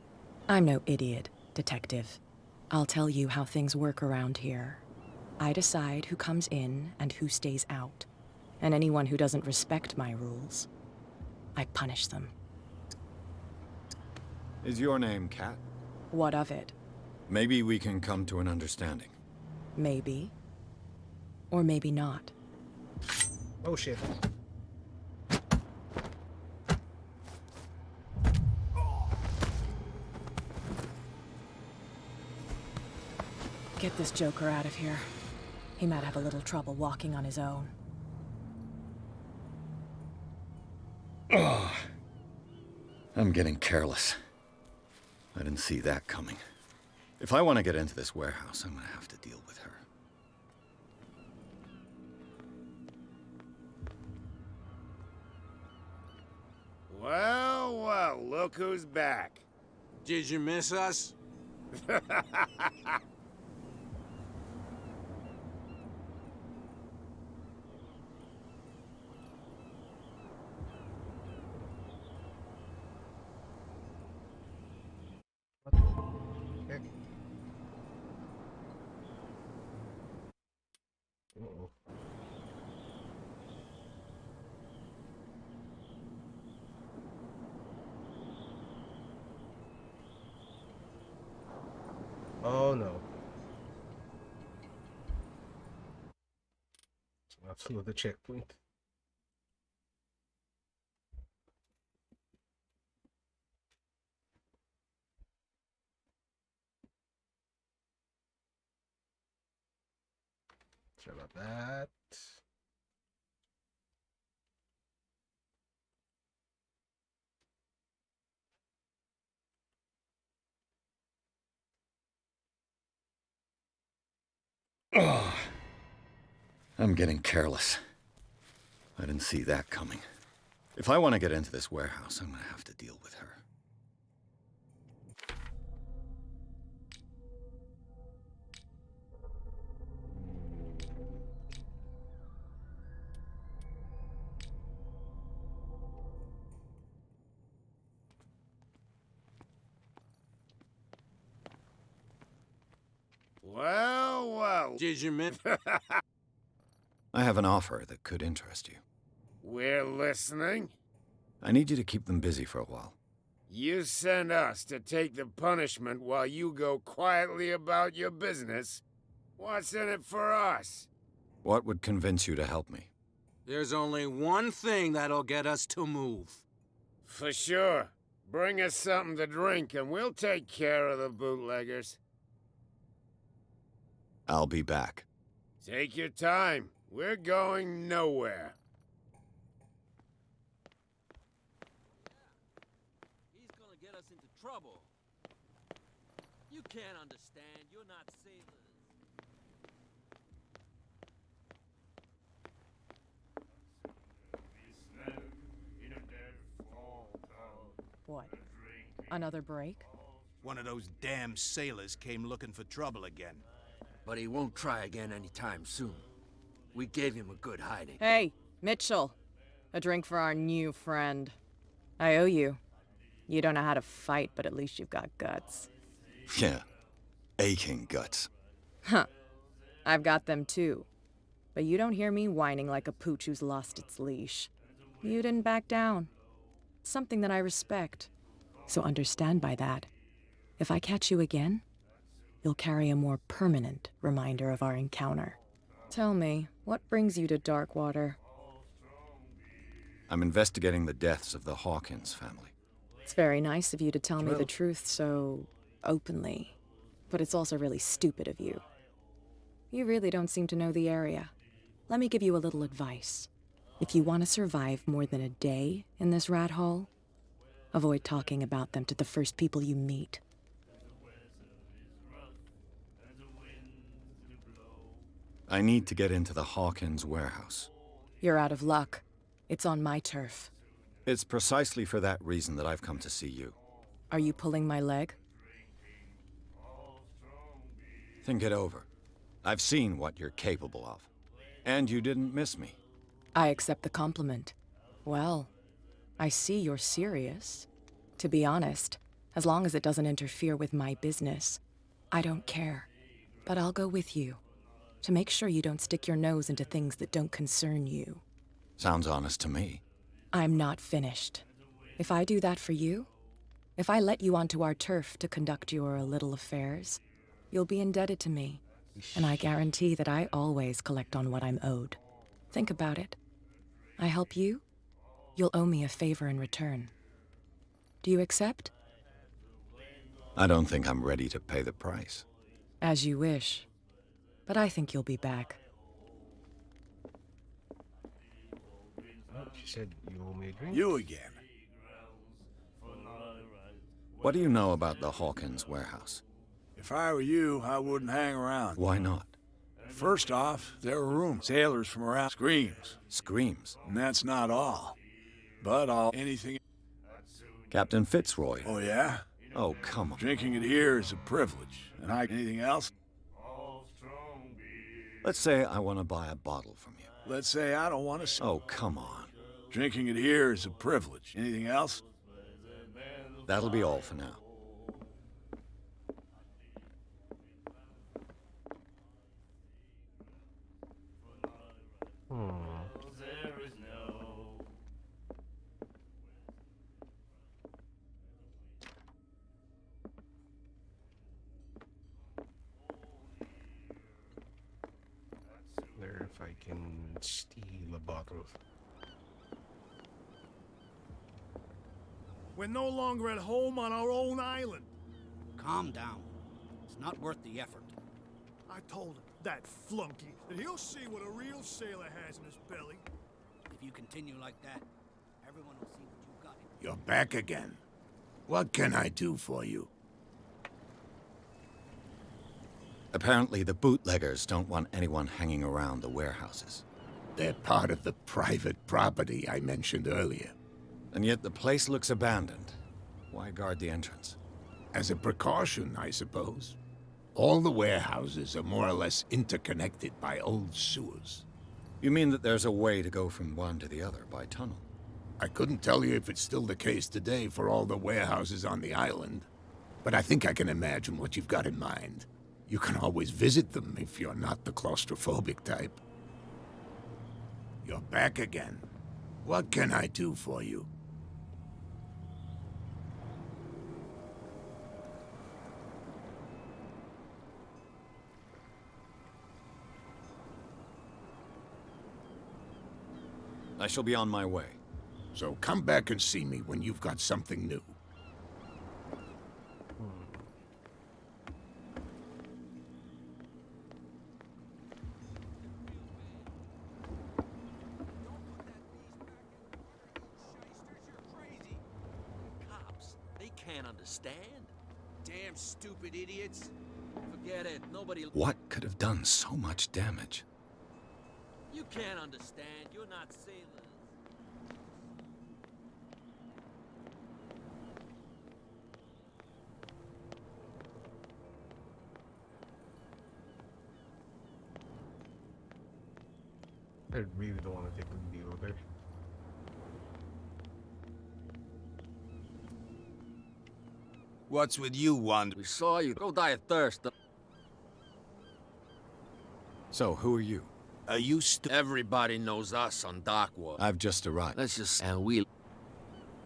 I'm no idiot, Detective. I'll tell you how things work around here. I decide who comes in and who stays out. And anyone who doesn't respect my rules, I punish them.
Is your name Kat?
What of it?
Maybe we can come to an understanding.
Maybe. Or maybe not.
Oh shit.
Get this joker out of here. He might have a little trouble walking on his own.
Oh, I'm getting careless. I didn't see that coming. If I want to get into this warehouse, I'm gonna have to deal with her.
Well, well, look who's back.
Did you miss us?
Uh-oh. Oh no. Absolutely the checkpoint. Sorry about that.
Oh, I'm getting careless. I didn't see that coming. If I want to get into this warehouse, I'm gonna have to deal with her.
Well, well.
Did you miss?
I have an offer that could interest you.
We're listening.
I need you to keep them busy for a while.
You send us to take the punishment while you go quietly about your business. What's in it for us?
What would convince you to help me?
There's only one thing that'll get us to move.
For sure. Bring us something to drink and we'll take care of the bootleggers.
I'll be back.
Take your time. We're going nowhere.
He's gonna get us into trouble. You can't understand. You're not sailors.
What? Another break?
One of those damn sailors came looking for trouble again.
But he won't try again anytime soon. We gave him a good hiding.
Hey, Mitchell. A drink for our new friend. I owe you. You don't know how to fight, but at least you've got guts.
Yeah, aching guts.
Huh. I've got them too. But you don't hear me whining like a pooch who's lost its leash. You didn't back down. It's something that I respect. So understand by that, if I catch you again, you'll carry a more permanent reminder of our encounter. Tell me, what brings you to Darkwater?
I'm investigating the deaths of the Hawkins family.
It's very nice of you to tell me the
Well-
truth so openly, but it's also really stupid of you. You really don't seem to know the area. Let me give you a little advice. If you want to survive more than a day in this rat hole, avoid talking about them to the first people you meet.
I need to get into the Hawkins warehouse.
You're out of luck. It's on my turf.
It's precisely for that reason that I've come to see you.
Are you pulling my leg?
Think it over. I've seen what you're capable of. And you didn't miss me.
I accept the compliment. Well, I see you're serious. To be honest, as long as it doesn't interfere with my business, I don't care. But I'll go with you, to make sure you don't stick your nose into things that don't concern you.
Sounds honest to me.
I'm not finished. If I do that for you, if I let you onto our turf to conduct your little affairs, you'll be indebted to me. And I guarantee that I always collect on what I'm owed. Think about it. I help you, you'll owe me a favor in return. Do you accept?
I don't think I'm ready to pay the price.
As you wish. But I think you'll be back.
Oh, she said you owe me a drink.
You again.
What do you know about the Hawkins warehouse?
If I were you, I wouldn't hang around.
Why not?
First off, there are rooms. Sailors from around screams.
Screams?
And that's not all. But anything...
Captain Fitzroy.
Oh, yeah?
Oh, come on.
Drinking it here is a privilege. And anything else?
Let's say I want to buy a bottle from you.
Let's say I don't want to...
Oh, come on.
Drinking it here is a privilege. Anything else?
That'll be all for now.
There, if I can steal a bottle.
We're no longer at home on our own island.
Calm down. It's not worth the effort.
I told him, that flunky, that he'll see what a real sailor has in his belly.
If you continue like that, everyone will see what you've got.
You're back again. What can I do for you?
Apparently, the bootleggers don't want anyone hanging around the warehouses.
They're part of the private property I mentioned earlier.
And yet the place looks abandoned. Why guard the entrance?
As a precaution, I suppose. All the warehouses are more or less interconnected by old sewers.
You mean that there's a way to go from one to the other by tunnel?
I couldn't tell you if it's still the case today for all the warehouses on the island, but I think I can imagine what you've got in mind. You can always visit them if you're not the claustrophobic type. You're back again. What can I do for you?
I shall be on my way.
So come back and see me when you've got something new.
Cops, they can't understand.
Damn stupid idiots.
Forget it, nobody...
What could have done so much damage?
You can't understand, you're not sailors.
I really don't want to take a deal there.
What's with you, Wanda?
We saw you. Go die of thirst.
So, who are you?
Are you
Everybody knows us on Darkwater.
I've just arrived.
Let's just... And we...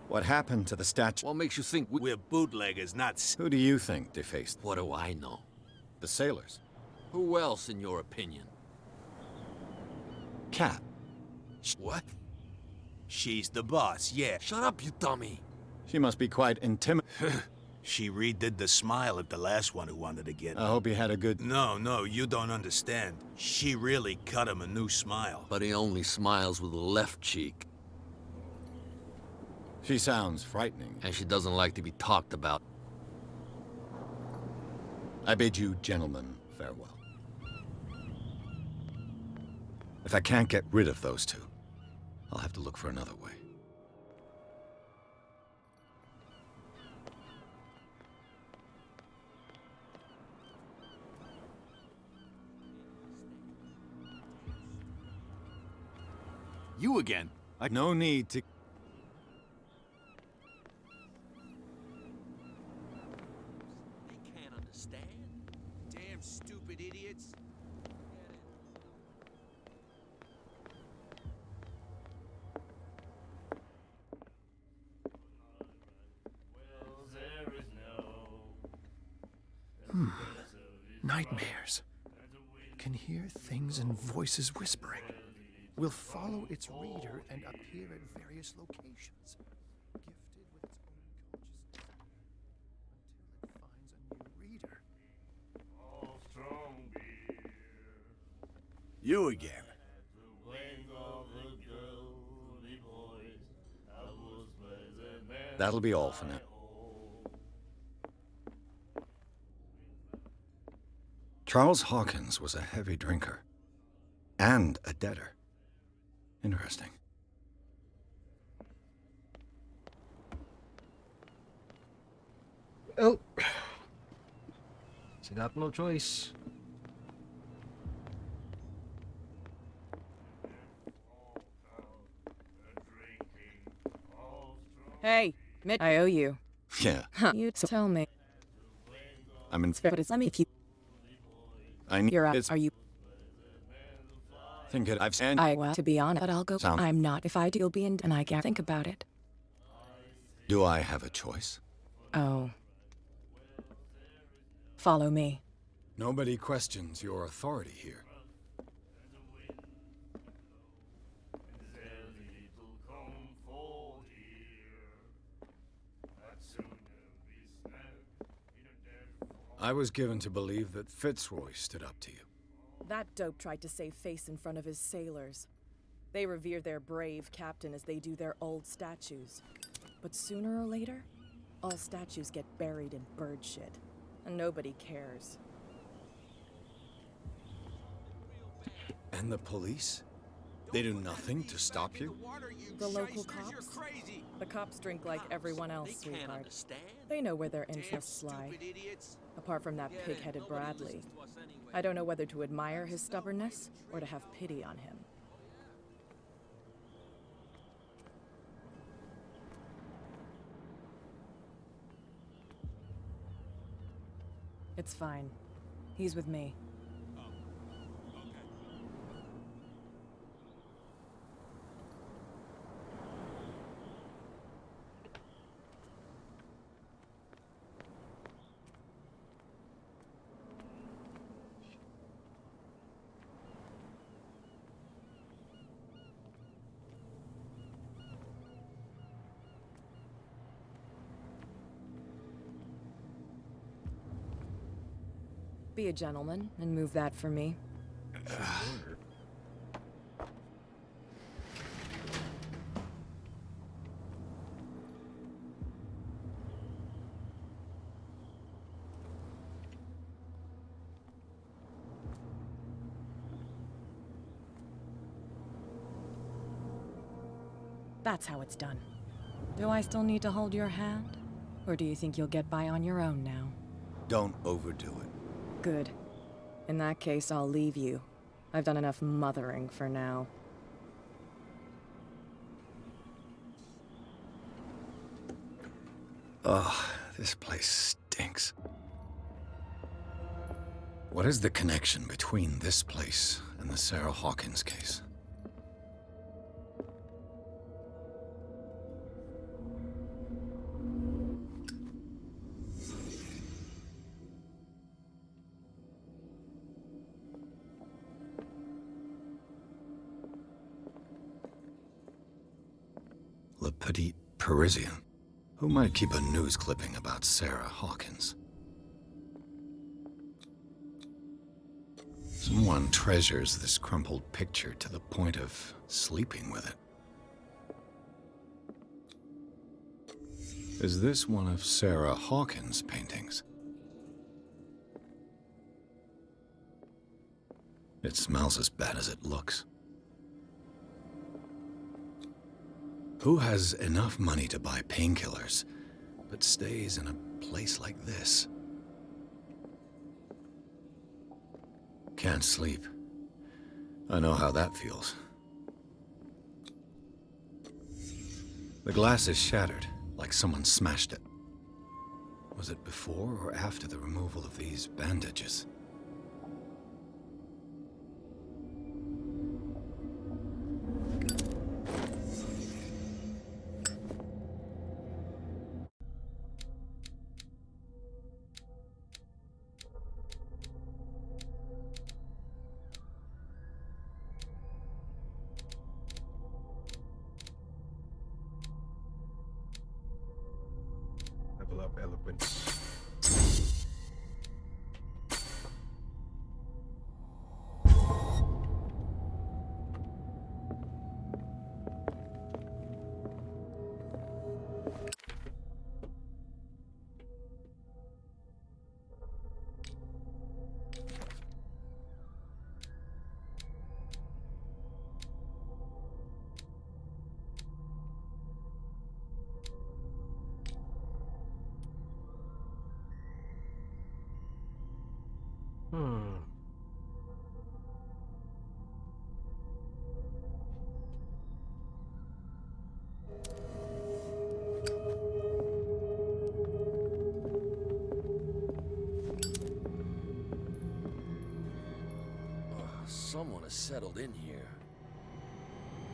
What happened to the statue?
What makes you think
We're bootleggers, not...
Who do you think defaced?
What do I know?
The sailors.
Who else, in your opinion?
Cat.
What? She's the boss, yeah.
Shut up, you dummy.
She must be quite intimidating.
She redid the smile at the last one who wanted to get...
I hope he had a good...
No, you don't understand. She really cut him a new smile.
But he only smiles with the left cheek.
She sounds frightening.
And she doesn't like to be talked about.
I bid you, gentlemen, farewell. If I can't get rid of those two, I'll have to look for another way.
You again?
No need to...
They can't understand.
Damn stupid idiots.
Nightmares. Can hear things and voices whispering. Will follow its reader and appear at various locations. Gifted with its own consciousness until it finds a new reader.
You again.
That'll be all for now. Charles Hawkins was a heavy drinker. And a debtor. Interesting.
Oh. She got no choice.
Hey, I owe you.
Yeah.
You tell me.
I'm in...
But it's let me if you...
I need...
You're out.
It's...
Are you...
Think it... I've sent...
Well, to be honest, but I'll go...
Sound-
I'm not. If I do, you'll be in... And I can't think about it.
Do I have a choice?
Oh. Follow me.
Nobody questions your authority here. I was given to believe that Fitzroy stood up to you.
That dope tried to save face in front of his sailors. They revere their brave captain as they do their old statues. But sooner or later, all statues get buried in bird shit, and nobody cares.
And the police? They do nothing to stop you?
The local cops? The cops drink like everyone else, sweetheart. They know where their interests lie. Apart from that pig-headed Bradley. I don't know whether to admire his stubbornness or to have pity on him. It's fine. He's with me. Be a gentleman and move that for me. That's how it's done. Do I still need to hold your hand? Or do you think you'll get by on your own now?
Don't overdo it.
Good. In that case, I'll leave you. I've done enough mothering for now.
Ugh, This place stinks. What is the connection between this place and the Sarah Hawkins case? Le Petit Parisien. Who might keep a news clipping about Sarah Hawkins? Someone treasures this crumpled picture to the point of sleeping with it. Is this one of Sarah Hawkins' paintings? It smells as bad as it looks. Who has enough money to buy painkillers, but stays in a place like this? Can't sleep. I know how that feels. The glass is shattered, like someone smashed it. Was it before or after the removal of these bandages?
Level up eloquence.
Someone has settled in here.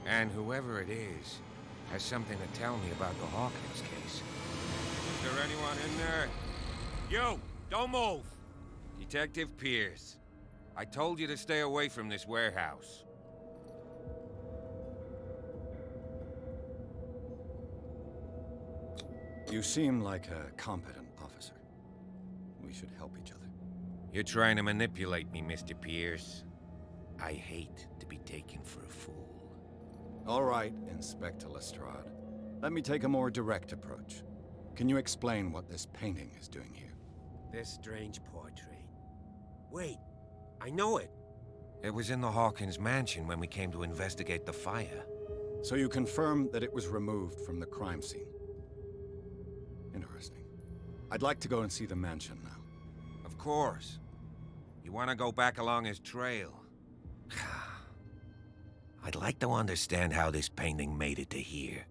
And whoever it is has something to tell me about the Hawkins case. Is there anyone in there? You! Don't move! Detective Pierce. I told you to stay away from this warehouse.
You seem like a competent officer. We should help each other.
You're trying to manipulate me, Mr. Pierce. I hate to be taken for a fool.
All right, Inspector Lestrade. Let me take a more direct approach. Can you explain what this painting is doing here?
This strange portrait. Wait, I know it.
It was in the Hawkins mansion when we came to investigate the fire.
So you confirm that it was removed from the crime scene? Interesting. I'd like to go and see the mansion now.
Of course. You want to go back along his trail? I'd like to understand how this painting made it to here.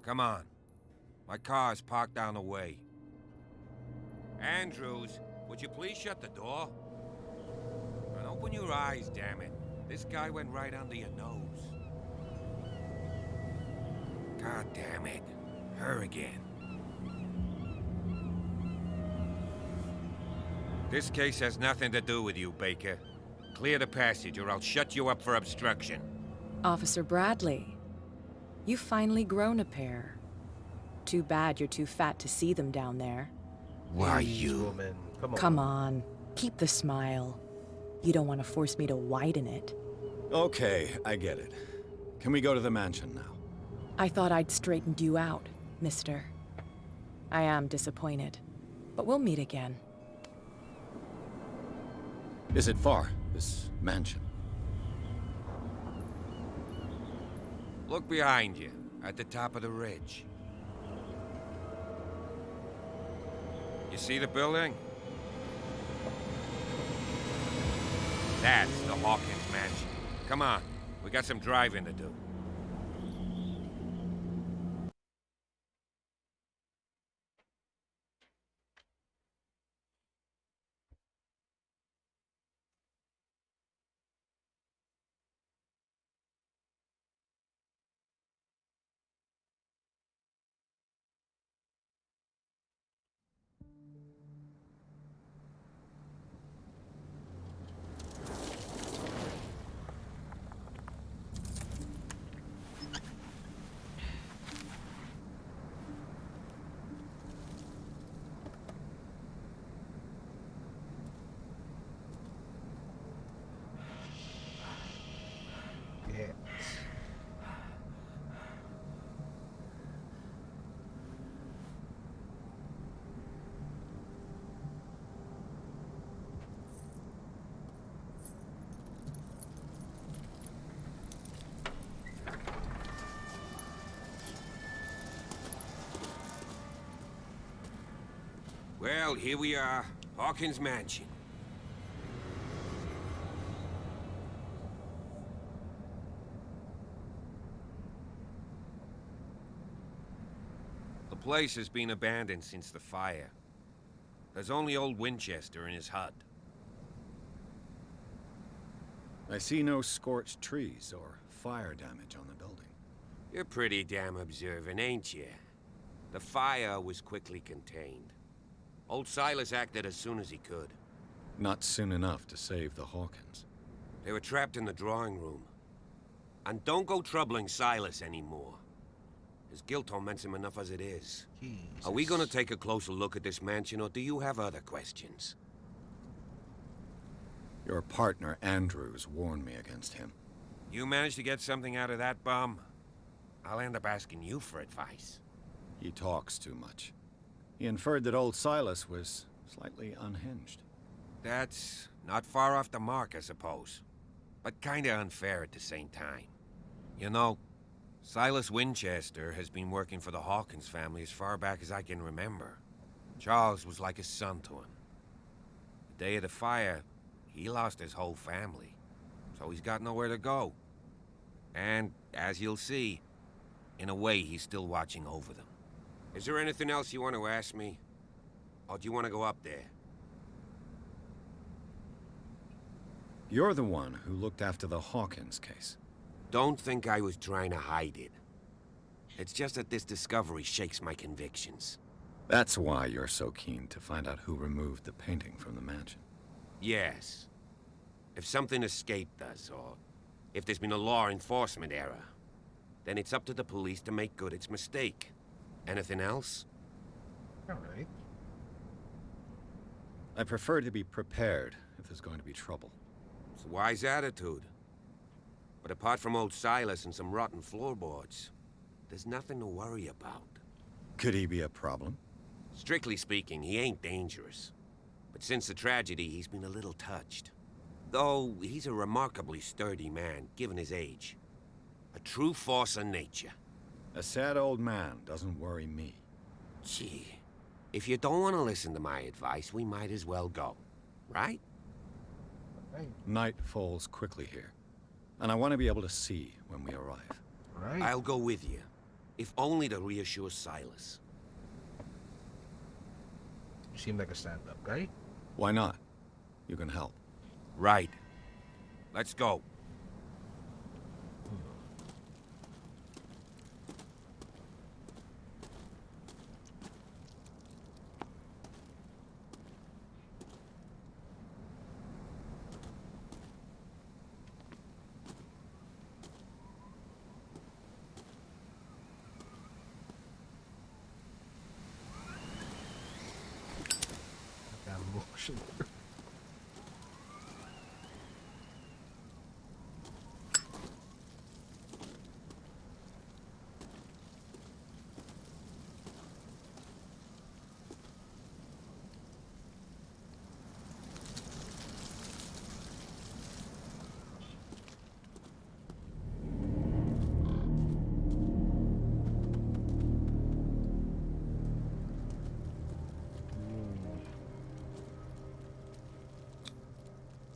Come on. My car's parked down the way. Andrews, would you please shut the door? And open your eyes, damn it. This guy went right under your nose. God damn it. Her again. This case has nothing to do with you, Baker. Clear the passage or I'll shut you up for obstruction.
Officer Bradley, you've finally grown a pair. Too bad you're too fat to see them down there.
Why you?
Woman.
Come on. Keep the smile. You don't want to force me to widen it.
Okay, I get it. Can we go to the mansion now?
I thought I'd straightened you out, mister. I am disappointed, but we'll meet again.
Is it far, this mansion?
Look behind you, at the top of the ridge. You see the building? That's the Hawkins mansion. Come on, we got some driving to do. Well, here we are. Hawkins Mansion. The place has been abandoned since the fire. There's only old Winchester in his hut.
I see no scorched trees or fire damage on the building.
You're pretty damn observant, ain't you? The fire was quickly contained. Old Silas acted as soon as he could.
Not soon enough to save the Hawkins.
They were trapped in the drawing room. And don't go troubling Silas anymore. His guilt torments him enough as it is.
Jesus.
Are we gonna take a closer look at this mansion, or do you have other questions?
Your partner, Andrews, warned me against him.
You managed to get something out of that bum? I'll end up asking you for advice.
He talks too much. He inferred that old Silas was slightly unhinged.
That's not far off the mark, I suppose. But kinda unfair at the same time. You know, Silas Winchester has been working for the Hawkins family as far back as I can remember. Charles was like a son to him. The day of the fire, he lost his whole family, so he's got nowhere to go. And, as you'll see, in a way, he's still watching over them. Is there anything else you want to ask me? Or do you want to go up there?
You're the one who looked after the Hawkins case.
Don't think I was trying to hide it. It's just that this discovery shakes my convictions.
That's why you're so keen to find out who removed the painting from the mansion.
Yes. If something escaped us, or if there's been a law enforcement error, then it's up to the police to make good its mistake. Anything else?
All right.
I prefer to be prepared if there's going to be trouble.
It's a wise attitude. But apart from old Silas and some rotten floorboards, there's nothing to worry about.
Could he be a problem?
Strictly speaking, he ain't dangerous. But since the tragedy, he's been a little touched. Though he's a remarkably sturdy man, given his age. A true force of nature.
A sad old man doesn't worry me.
Gee, if you don't want to listen to my advice, we might as well go. Right?
Night falls quickly here, and I want to be able to see when we arrive.
Right.
I'll go with you, if only to reassure Silas.
You seem like a stand-up guy.
Why not? You can help.
Right. Let's go.
Motion.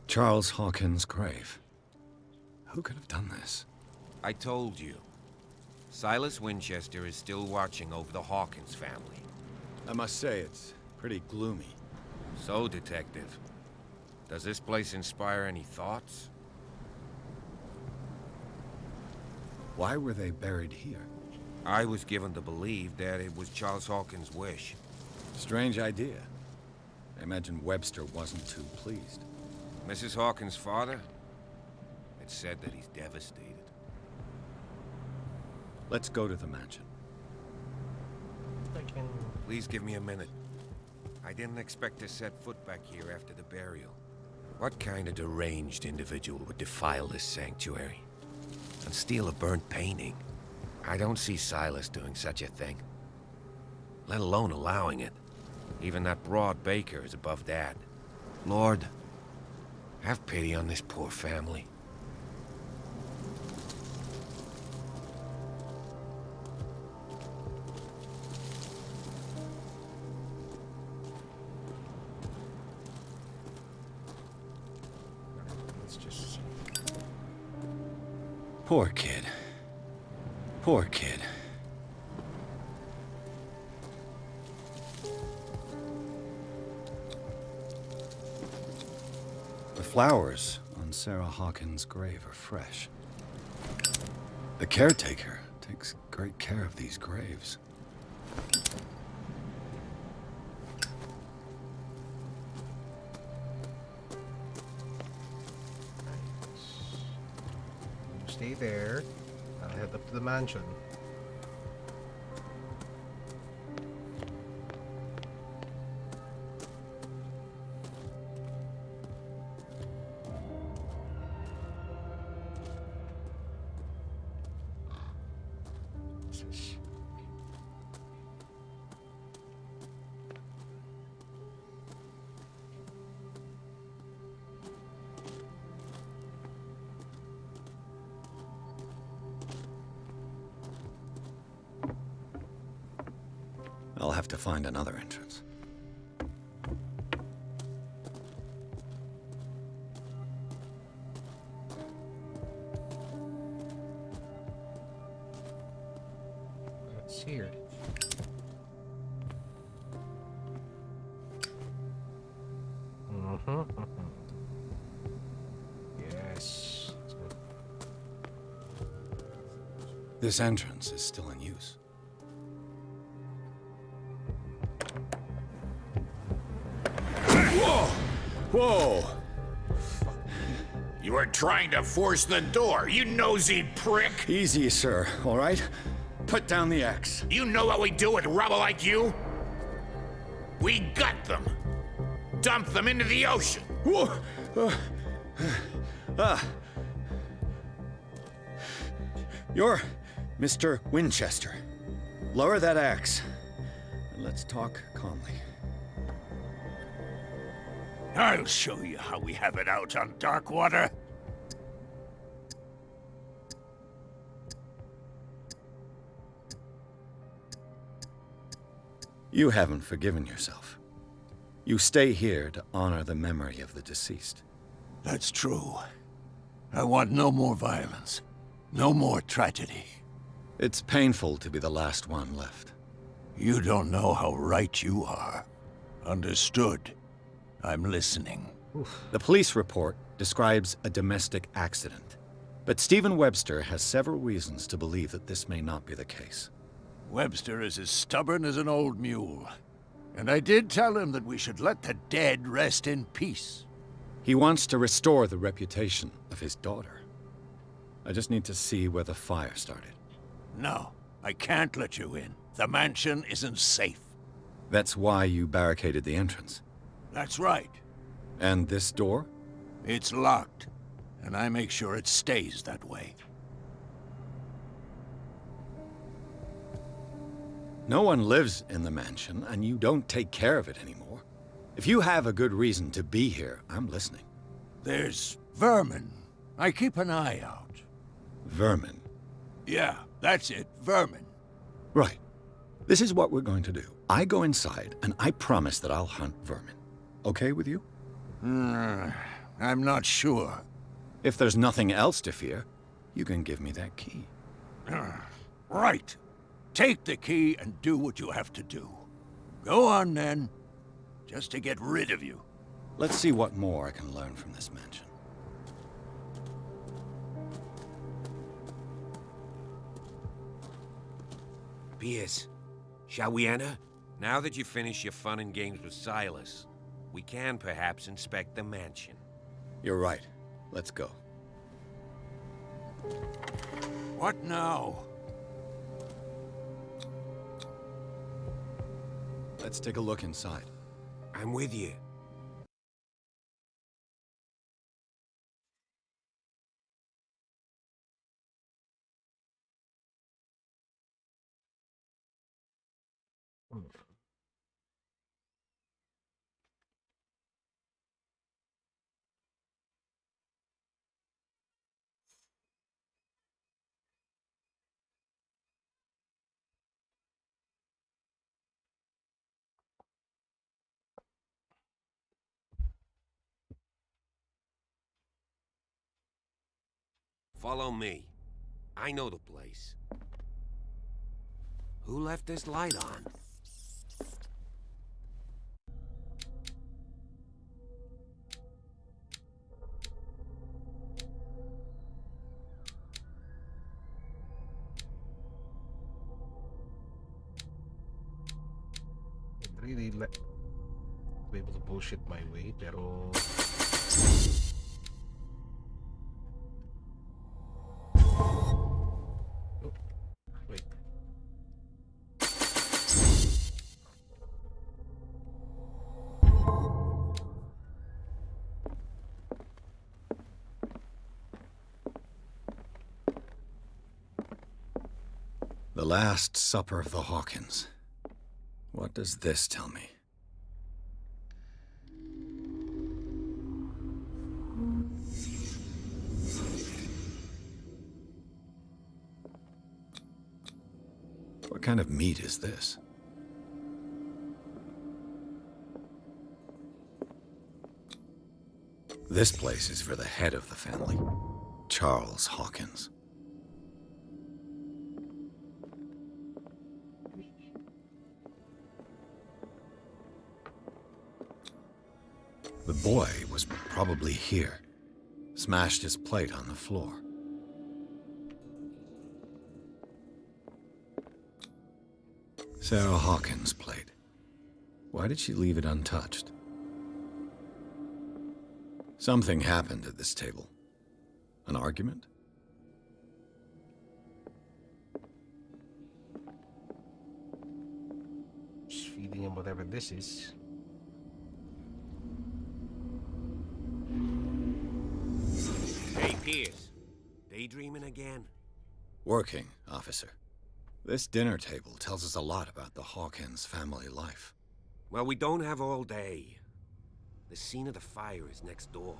Charles Hawkins' grave. Who could have done this?
I told you. Silas Winchester is still watching over the Hawkins family.
I must say, it's pretty gloomy.
So, Detective, does this place inspire any thoughts?
Why were they buried here?
I was given to believe that it was Charles Hawkins' wish.
Strange idea. I imagine Webster wasn't too pleased.
Mrs. Hawkins' father? It's said that he's devastated.
Let's go to the mansion.
Please give me a minute. I didn't expect to set foot back here after the burial. What kind of deranged individual would defile this sanctuary? And steal a burnt painting? I don't see Silas doing such a thing. Let alone allowing it. Even that broad baker is above that. Lord, have pity on this poor family.
Poor kid. Poor kid. The flowers on Sarah Hawkins' grave are fresh. The caretaker takes great care of these graves.
Stay there. I'll head up to the mansion.
I'll have to find another entrance.
What's here? Yes.
This entrance is still in use.
Whoa!
Whoa!
You were trying to force the door, you nosy prick!
Easy, sir, all right? Put down the axe.
You know what we do with rubble like you? We gut them. Dump them into the ocean.
Whoa! You're Mr. Winchester. Lower that axe, and let's talk calmly.
I'll show you how we have it out on Darkwater.
You haven't forgiven yourself. You stay here to honor the memory of the deceased.
That's true. I want no more violence. No more tragedy.
It's painful to be the last one left.
You don't know how right you are. Understood. I'm listening.
The police report describes a domestic accident, but Stephen Webster has several reasons to believe that this may not be the case.
Webster is as stubborn as an old mule. And I did tell him that we should let the dead rest in peace.
He wants to restore the reputation of his daughter. I just need to see where the fire started.
No, I can't let you in. The mansion isn't safe.
That's why you barricaded the entrance.
That's right.
And this door?
It's locked, and I make sure it stays that way.
No one lives in the mansion, and you don't take care of it anymore. If you have a good reason to be here, I'm listening.
There's vermin. I keep an eye out.
Vermin?
Yeah, that's it, vermin.
Right. This is what we're going to do. I go inside, and I promise that I'll hunt vermin. Okay with you?
I'm not sure.
If there's nothing else to fear, you can give me that key.
Right. Take the key and do what you have to do. Go on, then. Just to get rid of you.
Let's see what more I can learn from this mansion.
Pierce, shall we enter? Now that you've finished your fun and games with Silas, we can perhaps inspect the mansion.
You're right. Let's go.
What now?
Let's take a look inside.
I'm with you. Follow me. I know the place. Who left this light on?
I'd really like to be able to bullshit my way, pero... Oh, wait.
The Last Supper of the Hawkins. What does this tell me? What kind of meat is this? This place is for the head of the family, Charles Hawkins. The boy was probably here, smashed his plate on the floor. Sarah Hawkins' plate. Why did she leave it untouched? Something happened at this table. An argument?
Just feeding him whatever this is.
Hey, Pierce. Daydreaming again?
Working, officer. This dinner table tells us a lot about the Hawkins family life.
Well, we don't have all day. The scene of the fire is next door.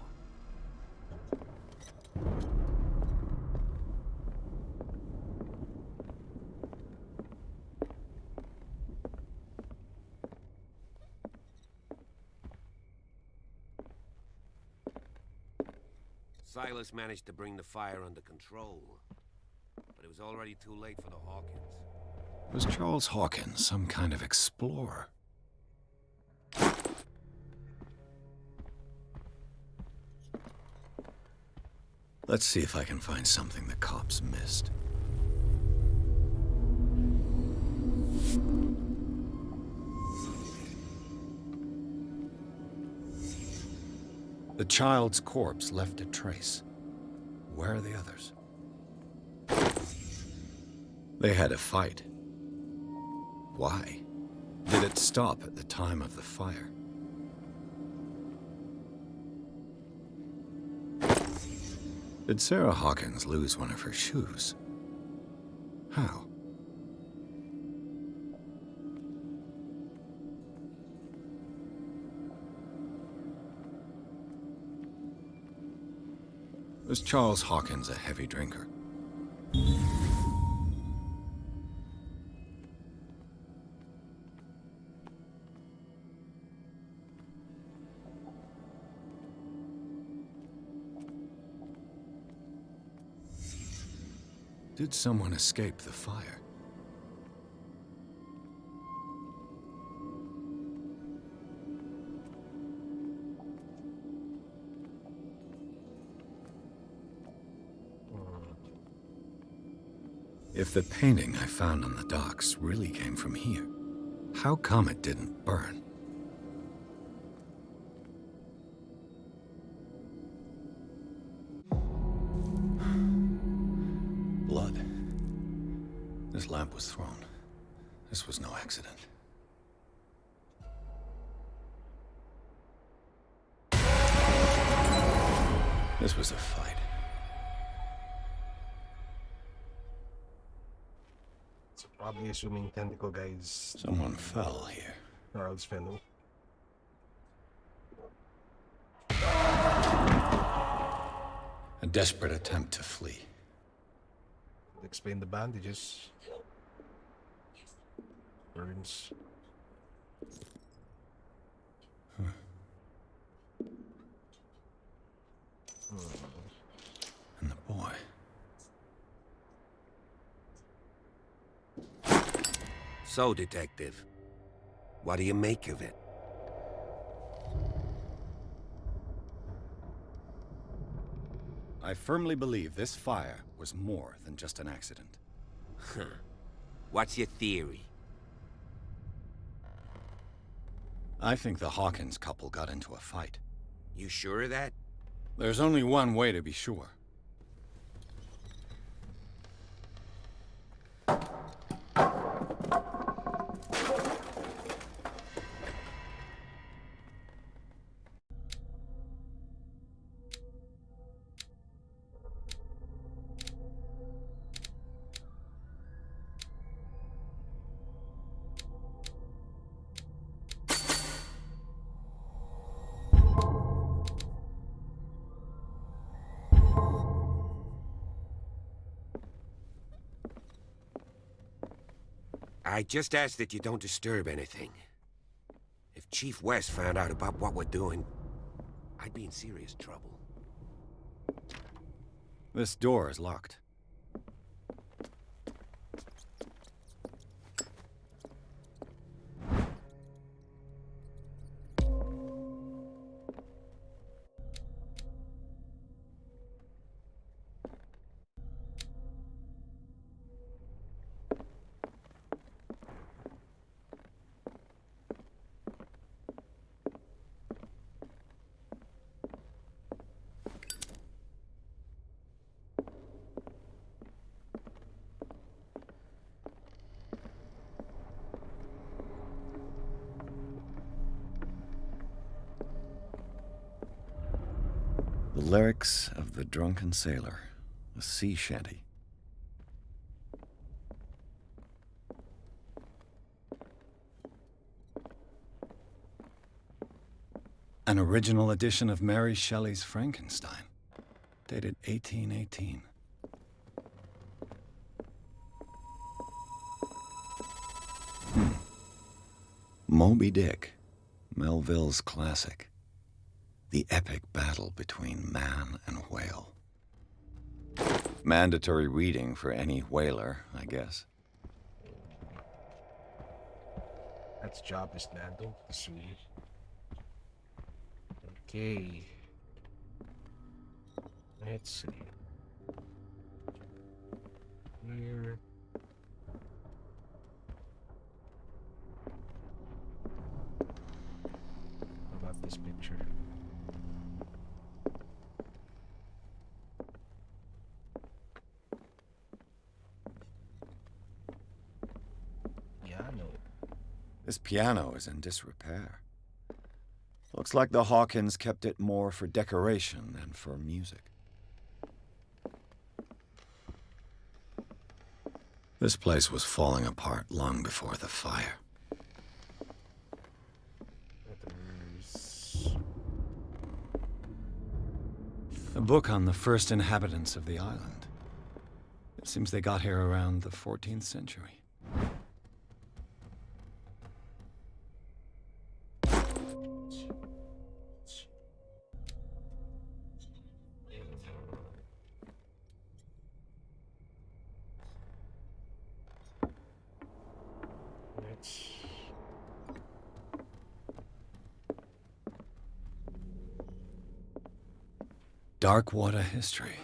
Silas managed to bring the fire under control, but it was already too late for the Hawkins.
Was Charles Hawkins some kind of explorer? Let's see if I can find something the cops missed. The child's corpse left a trace. Where are the others? They had a fight. Why? Did it stop at the time of the fire? Did Sarah Hawkins lose one of her shoes? How? Was Charles Hawkins a heavy drinker? Did someone escape the fire? If the painting I found on the docks really came from here, how come it didn't burn? Blood. This lamp was thrown. This was no accident. This was a fight.
So probably assuming tentacle guys.
Someone fell here.
Charles fellow.
A desperate attempt to flee.
Could explain the bandages. Burns.
And the boy.
So, Detective, what do you make of it?
I firmly believe this fire was more than just an accident.
Huh. What's your theory?
I think the Hawkins couple got into a fight.
You sure of that?
There's only one way to be sure.
I just ask that you don't disturb anything. If Chief West found out about what we're doing, I'd be in serious trouble.
This door is locked. The lyrics of the drunken sailor, a sea shanty. An original edition of Mary Shelley's Frankenstein, dated 1818. Moby Dick, Melville's classic. The epic battle between man and whale. Mandatory reading for any whaler, I guess.
That's job is Nando. Sweet. Okay. Let's see. Here. How about this picture? Piano.
This piano is in disrepair. Looks like the Hawkins kept it more for decoration than for music. This place was falling apart long before the fire. A book on the first inhabitants of the island. It seems they got here around the 14th century. Darkwater history.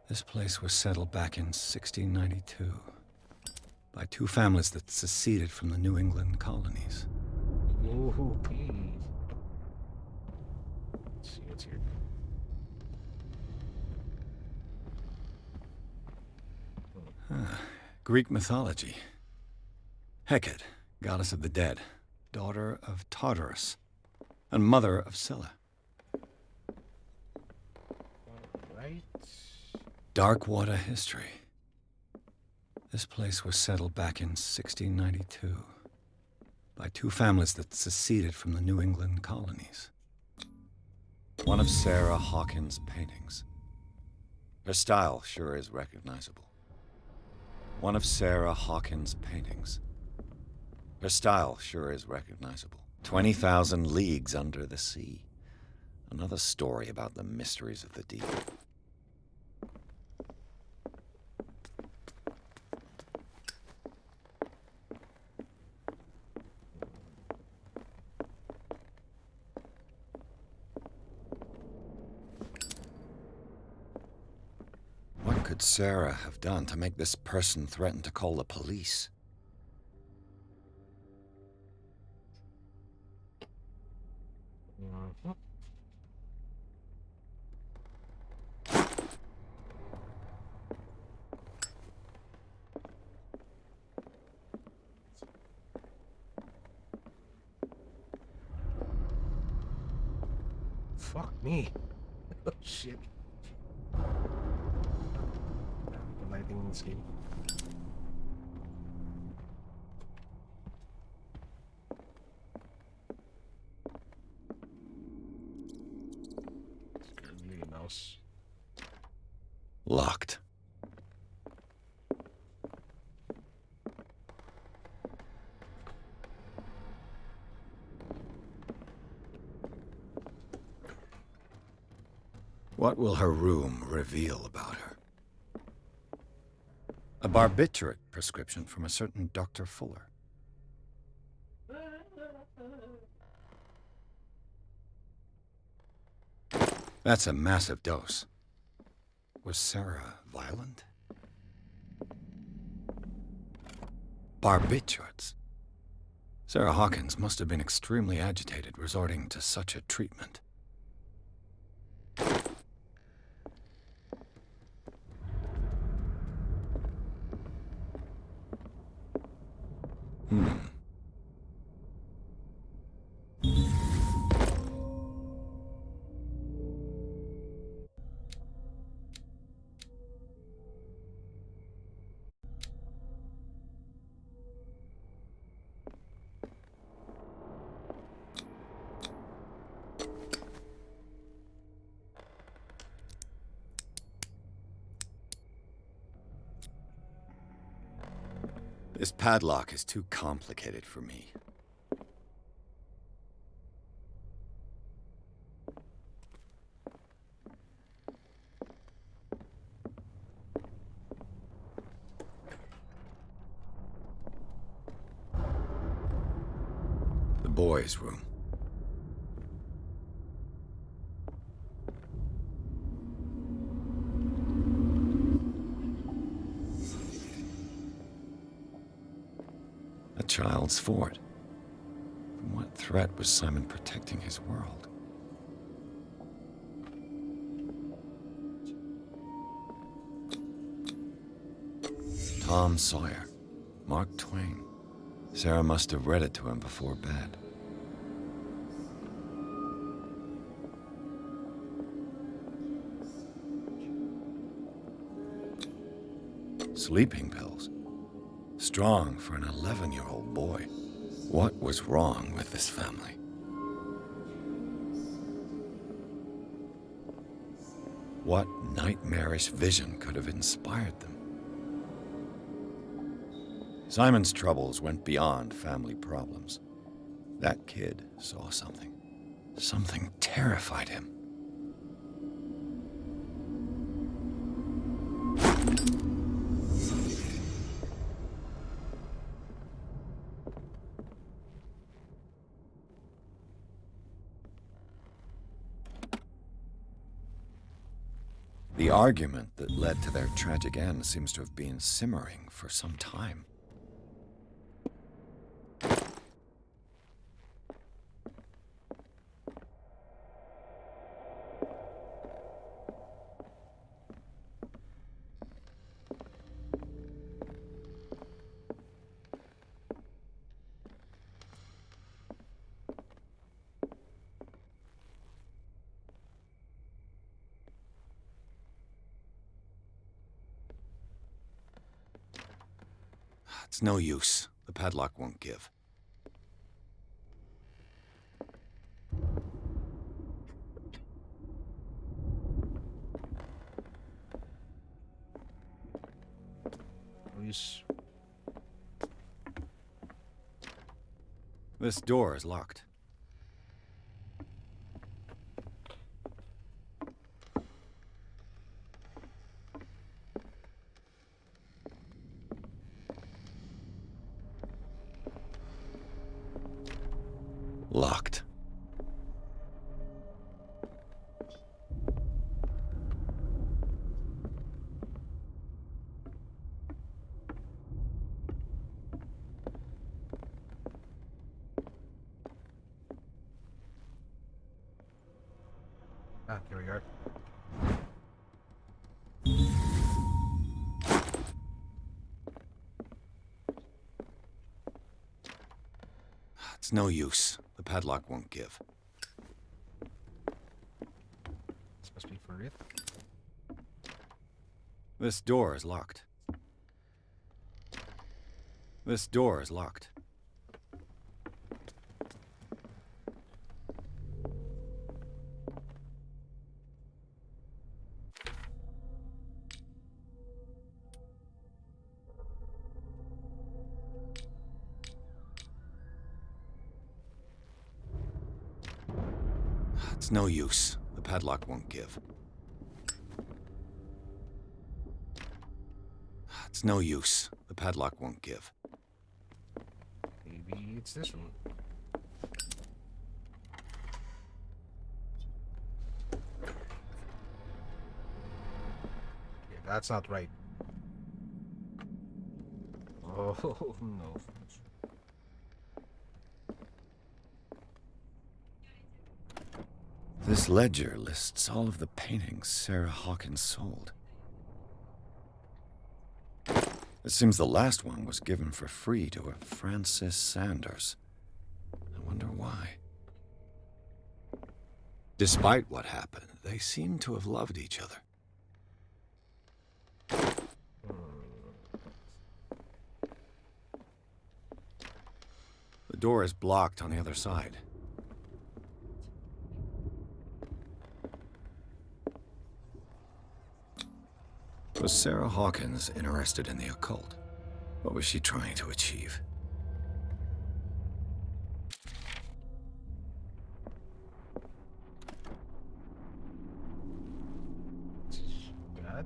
This place was settled back in 1692 by two families that seceded from the New England colonies.
Ooh, Pete. Let's see what's here.
Greek mythology. Hecate, goddess of the dead, daughter of Tartarus, and mother of Scylla.
Right.
Darkwater history. This place was settled back in 1692 by two families that seceded from the New England colonies. One of Sarah Hawkins' paintings. Her style sure is recognizable. One of Sarah Hawkins' paintings. Her style sure is recognizable. 20,000 Leagues Under the Sea. Another story about the mysteries of the deep. could Sarah have done to make this person threaten to call the police?
Mhm. Fuck me. Oh, shit. The lighting in this game. Really mouse.
Locked. What will her room reveal about her? A barbiturate prescription from a certain Dr. Fuller. That's a massive dose. Was Sarah violent? Barbiturates. Sarah Hawkins must have been extremely agitated resorting to such a treatment. This padlock is too complicated for me. The boys' room. A child's fort. From what threat was Simon protecting his world? Tom Sawyer. Mark Twain. Sarah must have read it to him before bed. Sleeping pills. Strong for an 11-year-old boy. What was wrong with this family? What nightmarish vision could have inspired them? Simon's troubles went beyond family problems. That kid saw something. Something terrified him. The argument that led to their tragic end seems to have been simmering for some time. It's no use. The padlock won't give.
Use.
This door is locked. Locked.
Ah, here we are.
It's no use. The padlock won't give.
This must be for it.
This door is locked. This door is locked. It's no use. The padlock won't give. It's no use. The padlock won't give.
Maybe it's this one. Okay, that's not right. Oh no.
This ledger lists all of the paintings Sarah Hawkins sold. It seems the last one was given for free to a Francis Sanders. I wonder why. Despite what happened, they seem to have loved each other. The door is blocked on the other side. Was Sarah Hawkins interested in the occult? What was she trying to achieve?
Bad.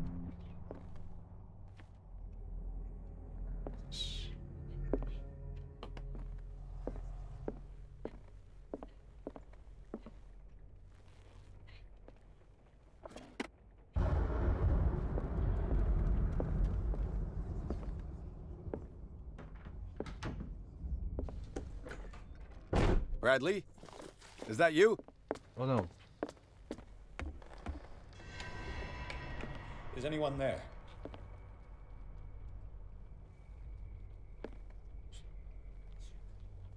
Bradley? Is that you?
Oh no.
Is anyone there?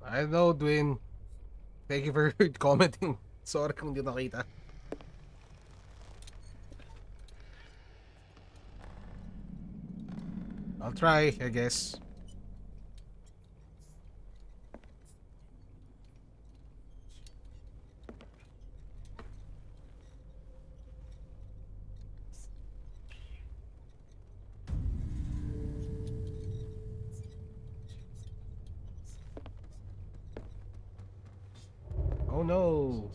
I know, Dwayne. Thank you for commenting. Sorry kung di nakita. I'll try, I guess. Oh no.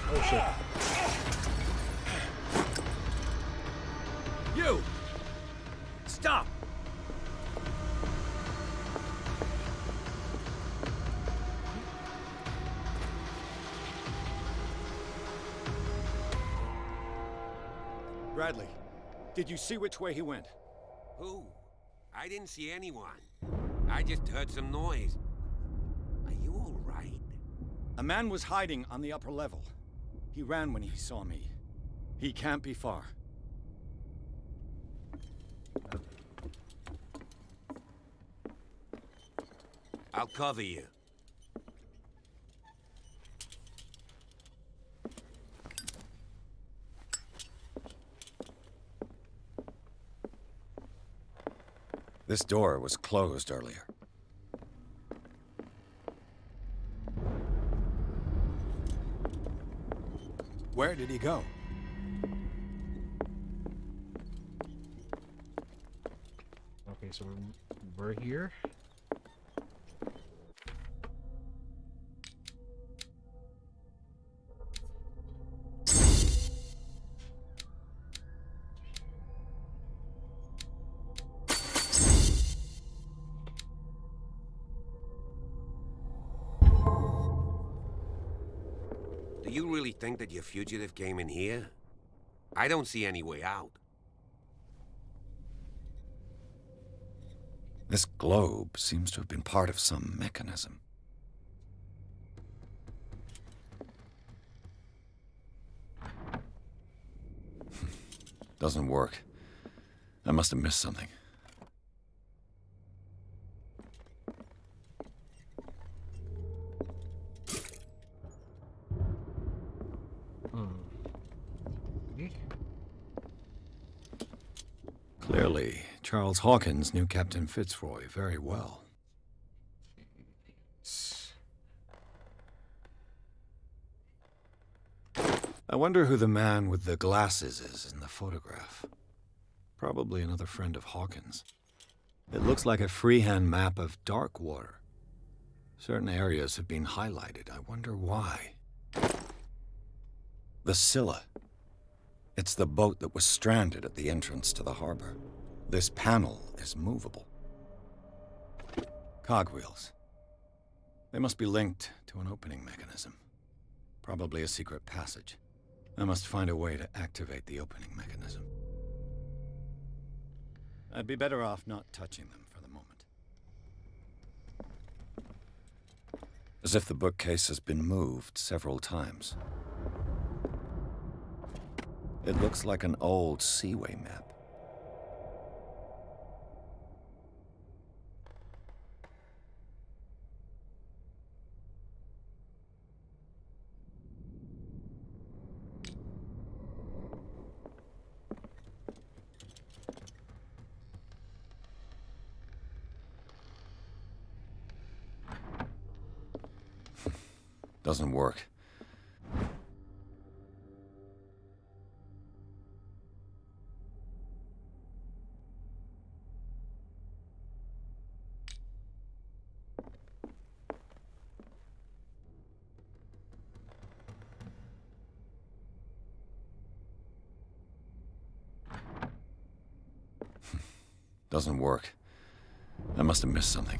Oh shit.
You! Stop!
Bradley, did you see which way he went?
Who? I didn't see anyone. I just heard some noise. Are you all right?
A man was hiding on the upper level. He ran when he saw me. He can't be far.
I'll cover you.
This door was closed earlier. Where did he go?
Okay, so we're here.
Do you really think that your fugitive came in here? I don't see any way out.
This globe seems to have been part of some mechanism. Doesn't work. I must have missed something. Clearly, Charles Hawkins knew Captain Fitzroy very well. I wonder who the man with the glasses is in the photograph. Probably another friend of Hawkins. It looks like a freehand map of dark water. Certain areas have been highlighted. I wonder why. The Scylla. It's the boat that was stranded at the entrance to the harbor. This panel is movable. Cogwheels. They must be linked to an opening mechanism. Probably a secret passage. I must find a way to activate the opening mechanism. I'd be better off not touching them for the moment. As if the bookcase has been moved several times. It looks like an old seaway map. Doesn't work. Doesn't work. I must have missed something.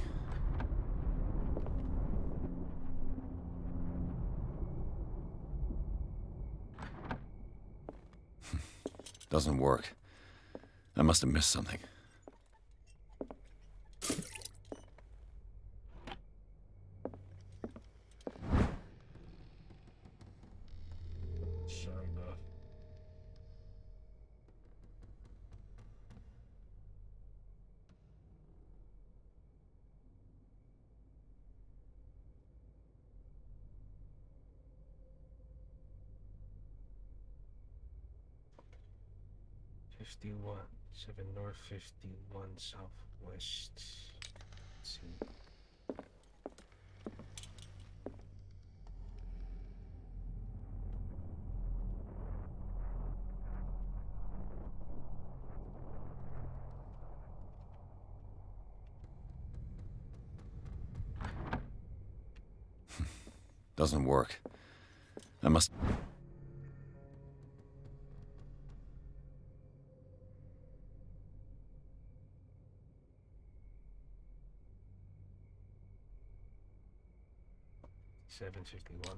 Doesn't work. I must have missed something.
'51, 7 north, 51 southwest. Let's see.
Doesn't work. I must...
$7.51.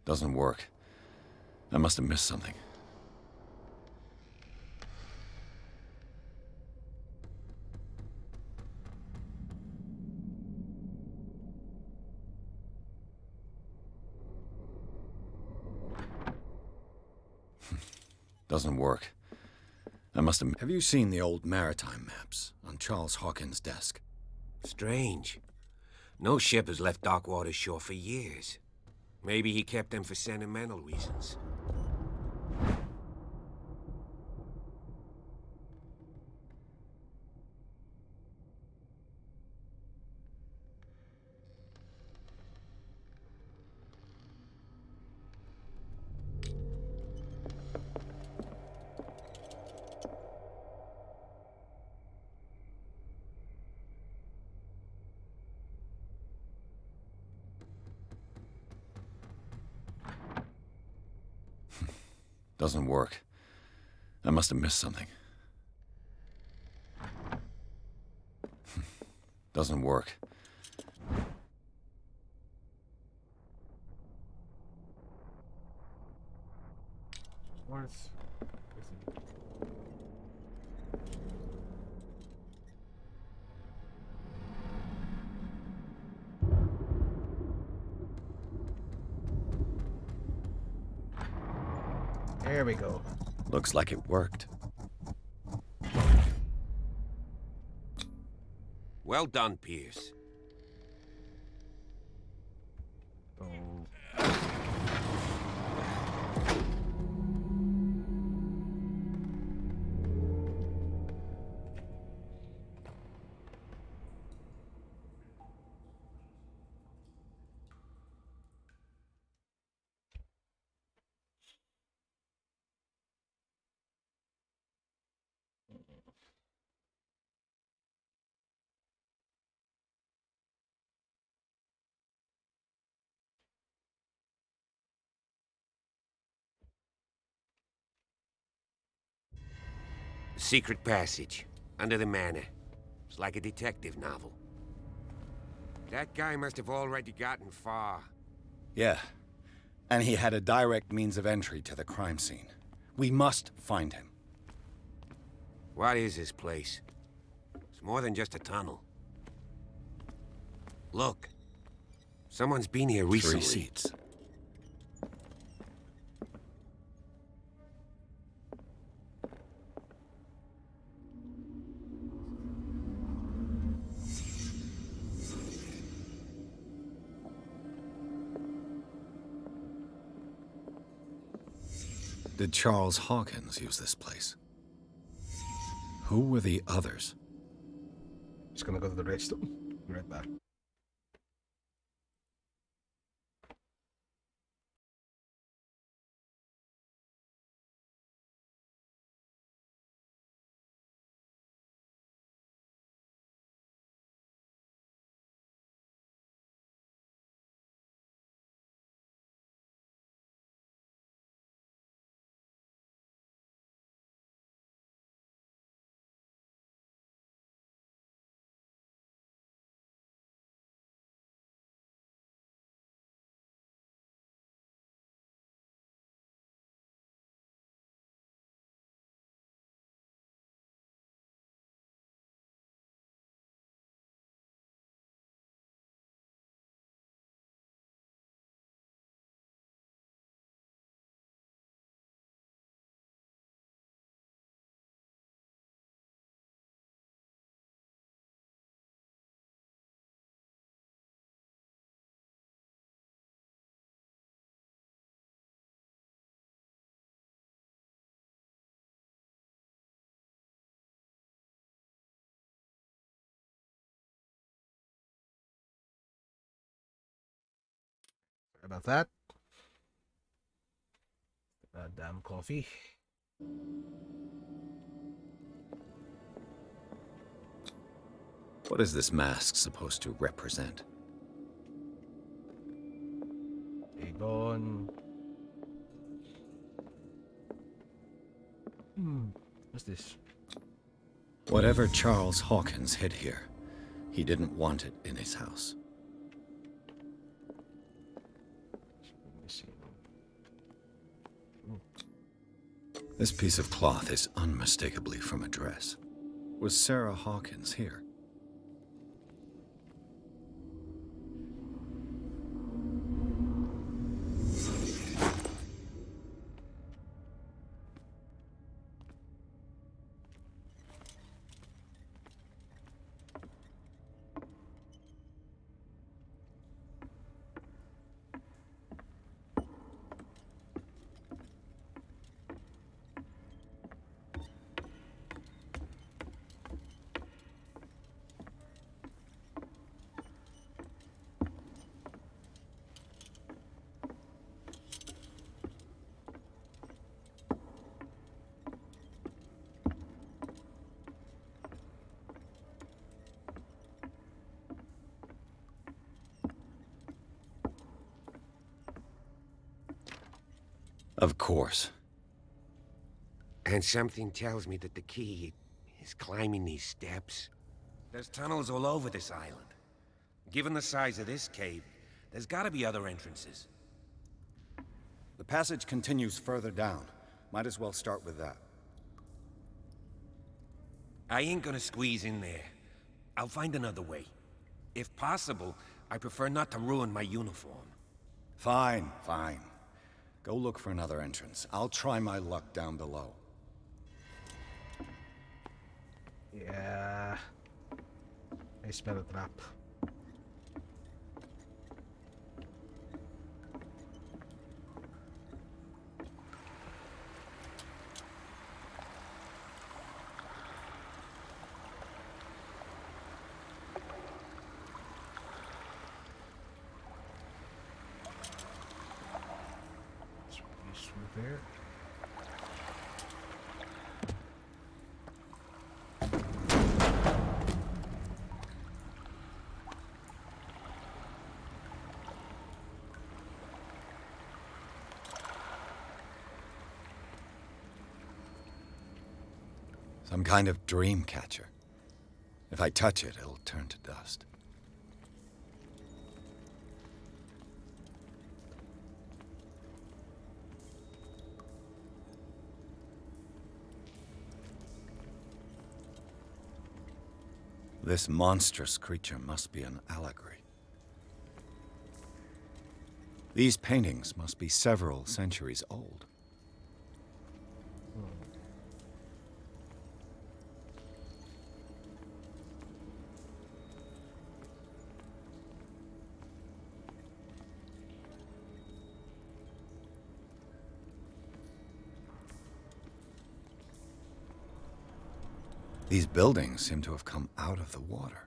Doesn't work. I must have missed something. Doesn't work. I must have... Have you seen the old maritime maps on Charles Hawkins' desk?
Strange. No ship has left Darkwater's shore for years. Maybe he kept them for sentimental reasons.
Doesn't work. I must have missed something. Doesn't work.
Worth. There we go.
Looks like it worked.
Well done, Pierce.
Oh.
Secret passage. Under the manor. It's like a detective novel. That guy must have already gotten far.
Yeah. And he had a direct means of entry to the crime scene. We must find him.
What is this place? It's more than just a tunnel. Look. Someone's been here recently.
3 seats. Did Charles Hawkins use this place? Who were the others?
Just gonna go to the redstone. Be right back. Sorry about that. Damn coffee.
What is this mask supposed to represent?
Aegon. What's this?
Whatever Charles Hawkins hid here, he didn't want it in his house.
Let me see.
This piece of cloth is unmistakably from a dress. Was Sarah Hawkins here? Of course.
And something tells me that the key is climbing these steps. There's tunnels all over this island. Given the size of this cave, there's gotta be other entrances.
The passage continues further down. Might as well start with that.
I ain't gonna squeeze in there. I'll find another way. If possible, I prefer not to ruin my uniform.
Fine, fine. Go look for another entrance. I'll try my luck down below.
Yeah. I smell a trap. There.
Some kind of dream catcher. If I touch it, it'll turn to dust. This monstrous creature must be an allegory. These paintings must be several centuries old. These buildings seem to have come out of the water.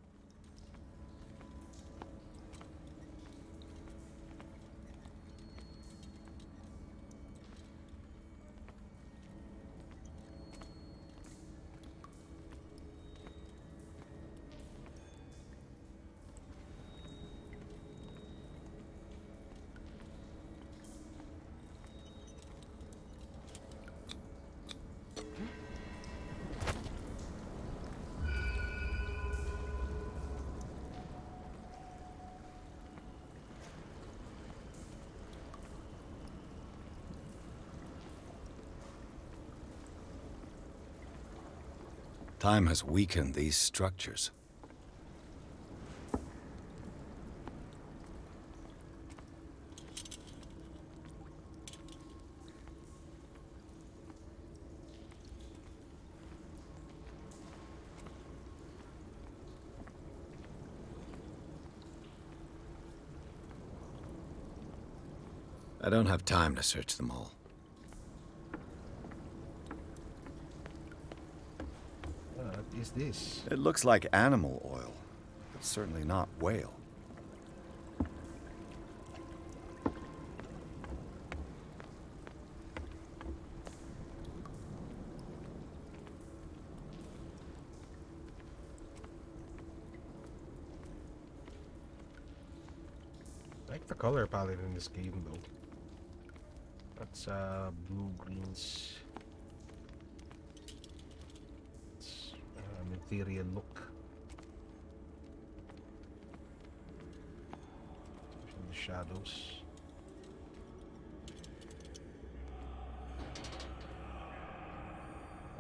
Time has weakened these structures. I don't have time to search them all.
What is this?
It looks like animal oil, but certainly not whale.
I like the color palette in this game though. That's blue greens. It's material look. Especially the shadows.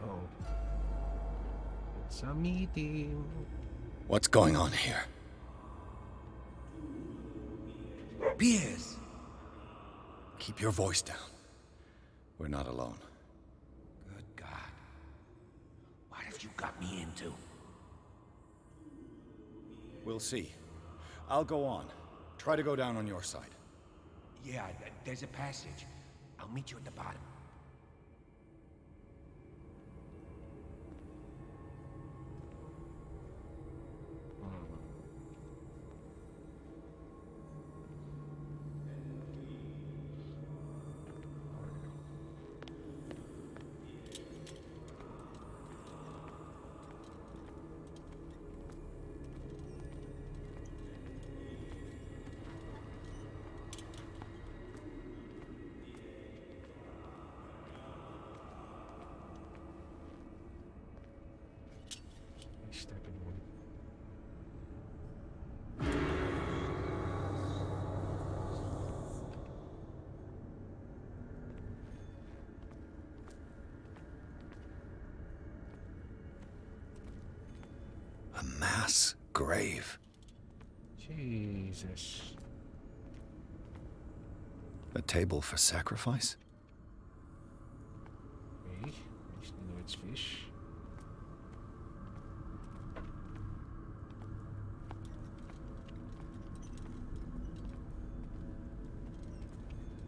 Oh. It's a meeting.
What's going on here?
Piers!
Keep your voice down. We're not alone.
Good God. What have you got me into?
We'll see. I'll go on. Try to go down on your side.
Yeah, there's a passage. I'll meet you at the bottom.
A mass grave.
Jesus.
A table for sacrifice?
Okay, I just know it's fish.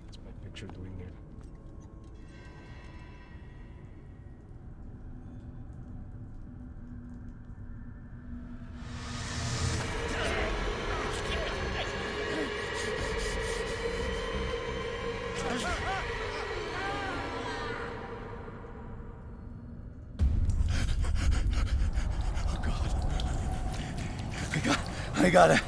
What's my picture doing there?
I got it.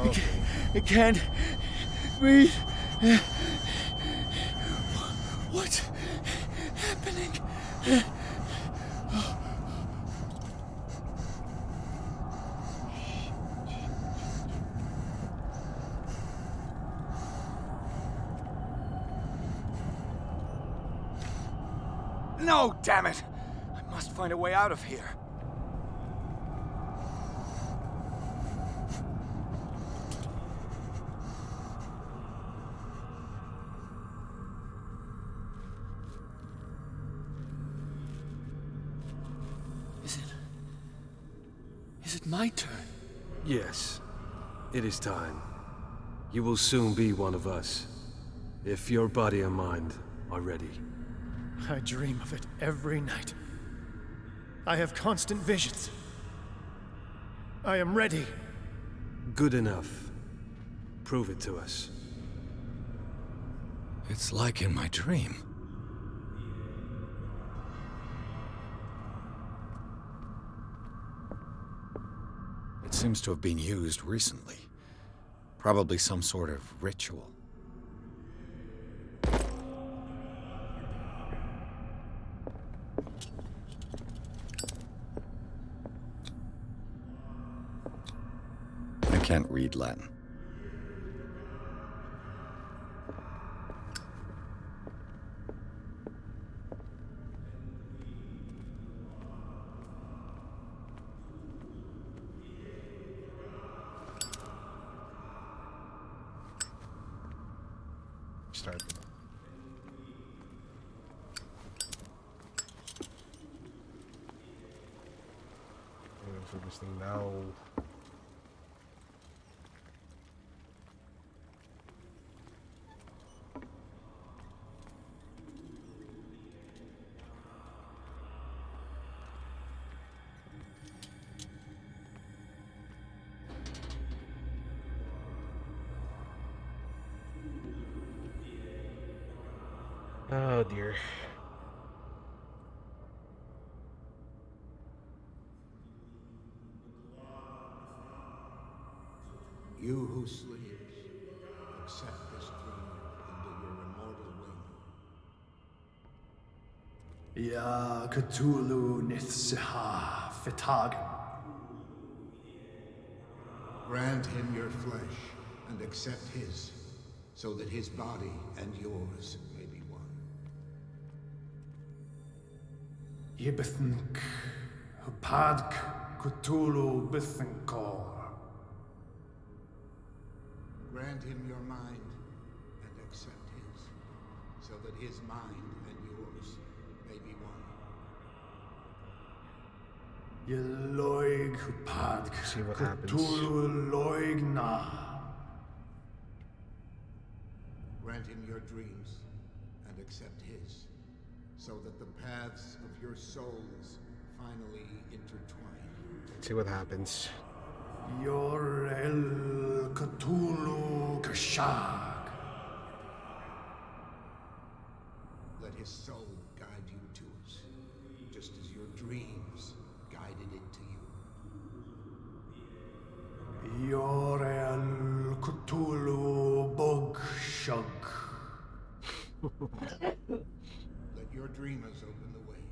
Okay.
I can't breathe. What's happening? No, damn it! I must find a way out of here.
Is it my turn? Yes. It is time. You will soon be one of us. If your body and mind are ready.
I dream of it every night. I have constant visions. I am ready.
Good enough. Prove it to us.
It's like in my dream. It seems to have been used recently. Probably some sort of ritual. I can't read Latin.
Start. For this thing now. Oh dear.
You who sleeps, accept this dream under your immortal wing.
Ya Cthulhu Nithsiha Fitagen.
Grant him your flesh and accept his, so that his body and yours may be one.
Yibithink Hupadk Cthulhu Bithinkor.
Grant him your mind and accept his, so that his mind and yours may be one.
Yeloig Hupadk
See what happens.
Cthulhu Loigna.
Grant him your dreams and accept his, so that the paths of your souls finally intertwine.
Let's see what happens.
Yor El Cthulhu Kashag.
Let his soul guide you to us, just as your dreams guided it to you.
Yor El Cthulhu Bogshug.
Let your dreamers open the way,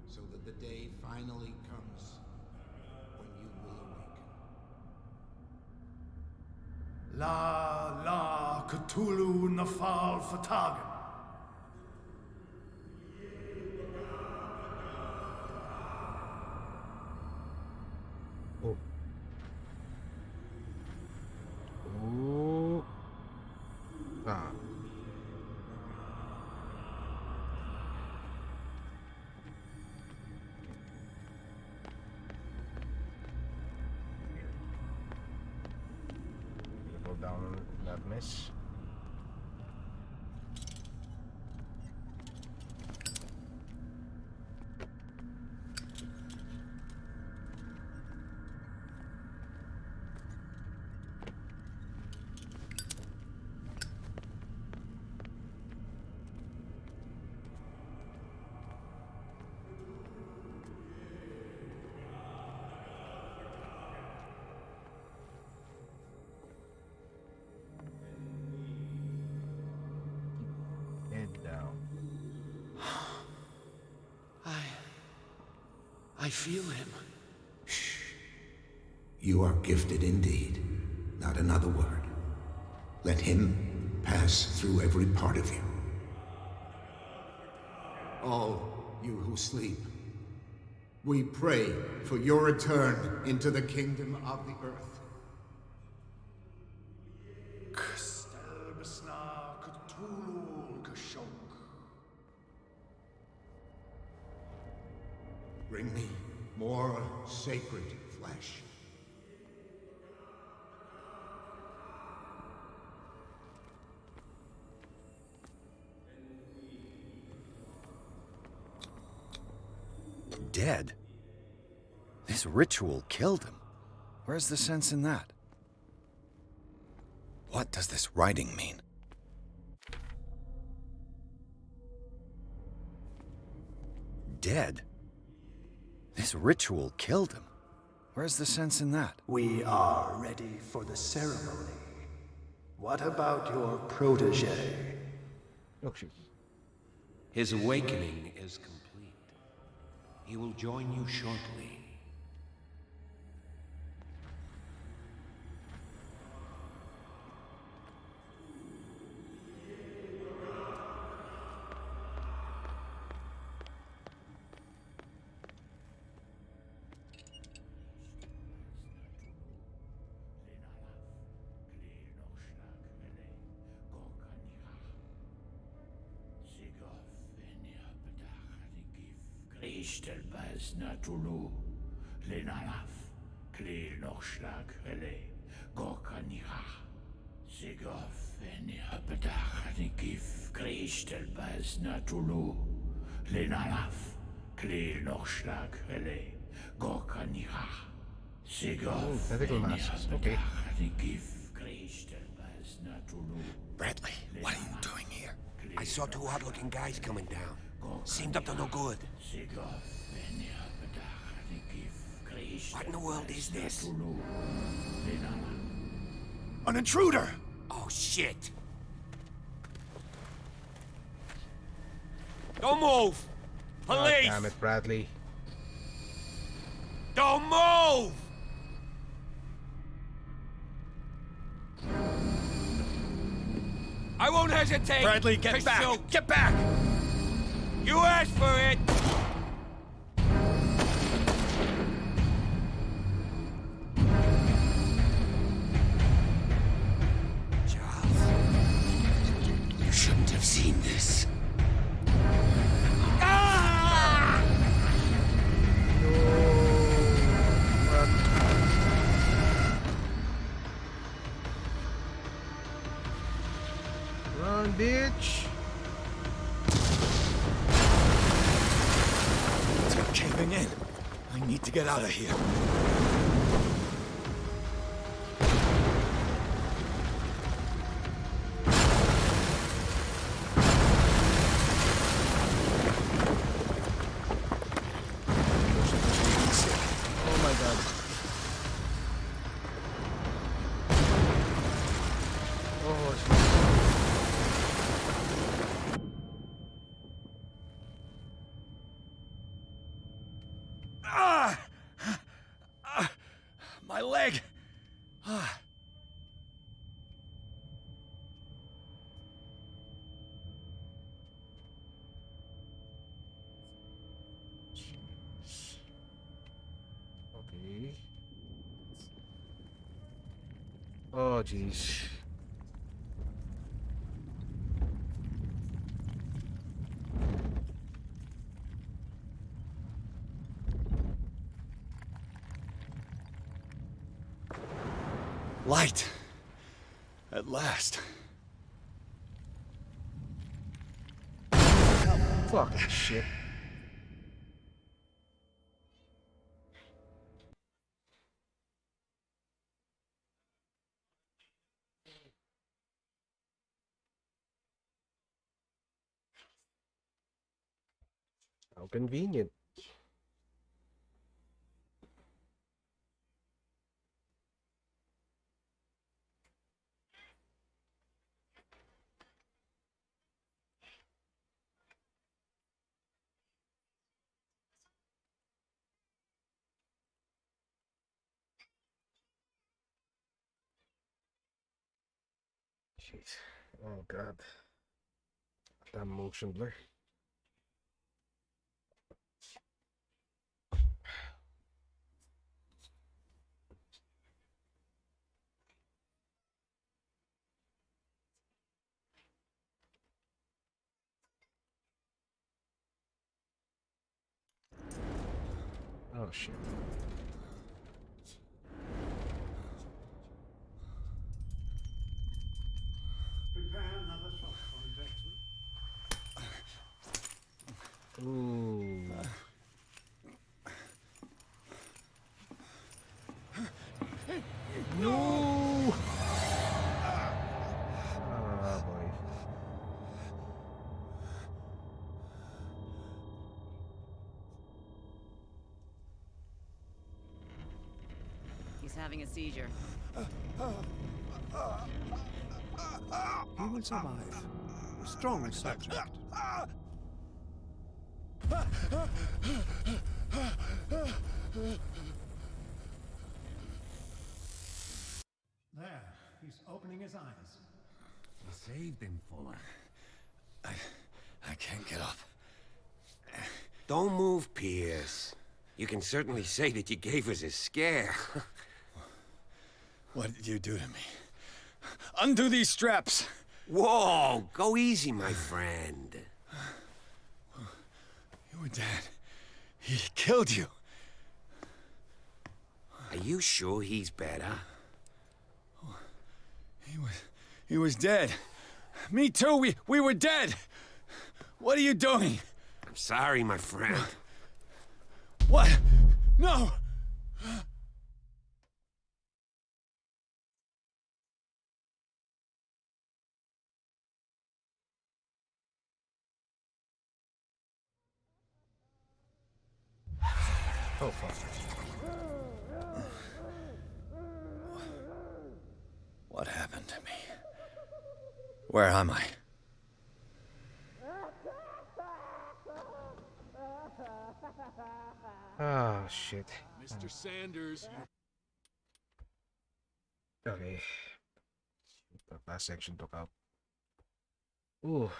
so that the day finally comes when you will awaken.
La Cthulhu Nafal Fatagan.
down that mess. Head down.
I feel him.
You are gifted indeed. Not another word. Let him pass through every part of you. All you who sleep, we pray for your return into the kingdom of the earth. Bring me more sacred flesh.
Dead? This ritual killed him. Where's the sense in that? What does this writing mean? Dead? This ritual killed him. Where's the sense in that?
We are ready for the ceremony. What about your protege?
His awakening is complete. He will join you shortly.
Ishtelbaz Natulu, Lenalaf, Klil Nochschlag, Hele, Gorkanira, Sigov, Eniapetach, Nikif, Krishtelbaz Natulu, Lenalaf, Klil Nochschlag, Hele, Gorkanira, Sigov, Eniapetach, Nikif, Krishtelbaz Natulu.
Bradley, what are you doing here? I saw two odd-looking guys coming down. Seemed up to no good. What in the world is this?
An intruder!
Oh, shit! Don't move! Police!
God damn it, Bradley.
Don't move! I won't hesitate!
Bradley, get back!
Shoot.
Get back!
You asked for it! Charles, you shouldn't have seen this. Ah!
Run, bitch!
It's caving in. I need to get out of here.
Oh my god. Oh, shit.
My leg! Ah.
Okay. Oh, jeez.
Light! At last.
Fucking shit. How convenient. Jeez. Oh god. That motion blur. Oh shit.
Prepare another shot for injection.
Ooh. No! Ah, boy.
He's having a seizure.
He will survive. Strong subject.
There, he's opening his eyes.
You saved him, Fuller.
I can't get up.
Don't move, Pierce. You can certainly say that you gave us a scare.
What did you do to me? Undo these straps!
Whoa! Go easy, my friend.
You were dead. He killed you.
Are you sure he's better?
He was dead. Me too. We were dead. What are you doing?
I'm sorry, my friend.
What? No!
Oh fuck.
What happened to me? Where am I?
Ah, shit.
Mr. Sanders.
Okay. The last section took out. Ooh.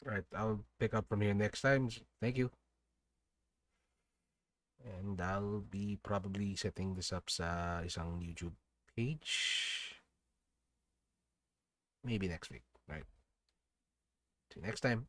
Right, I'll pick up from here next time. Thank you. And I'll be probably setting this up sa isang YouTube page. Maybe next week. Right. See you next time.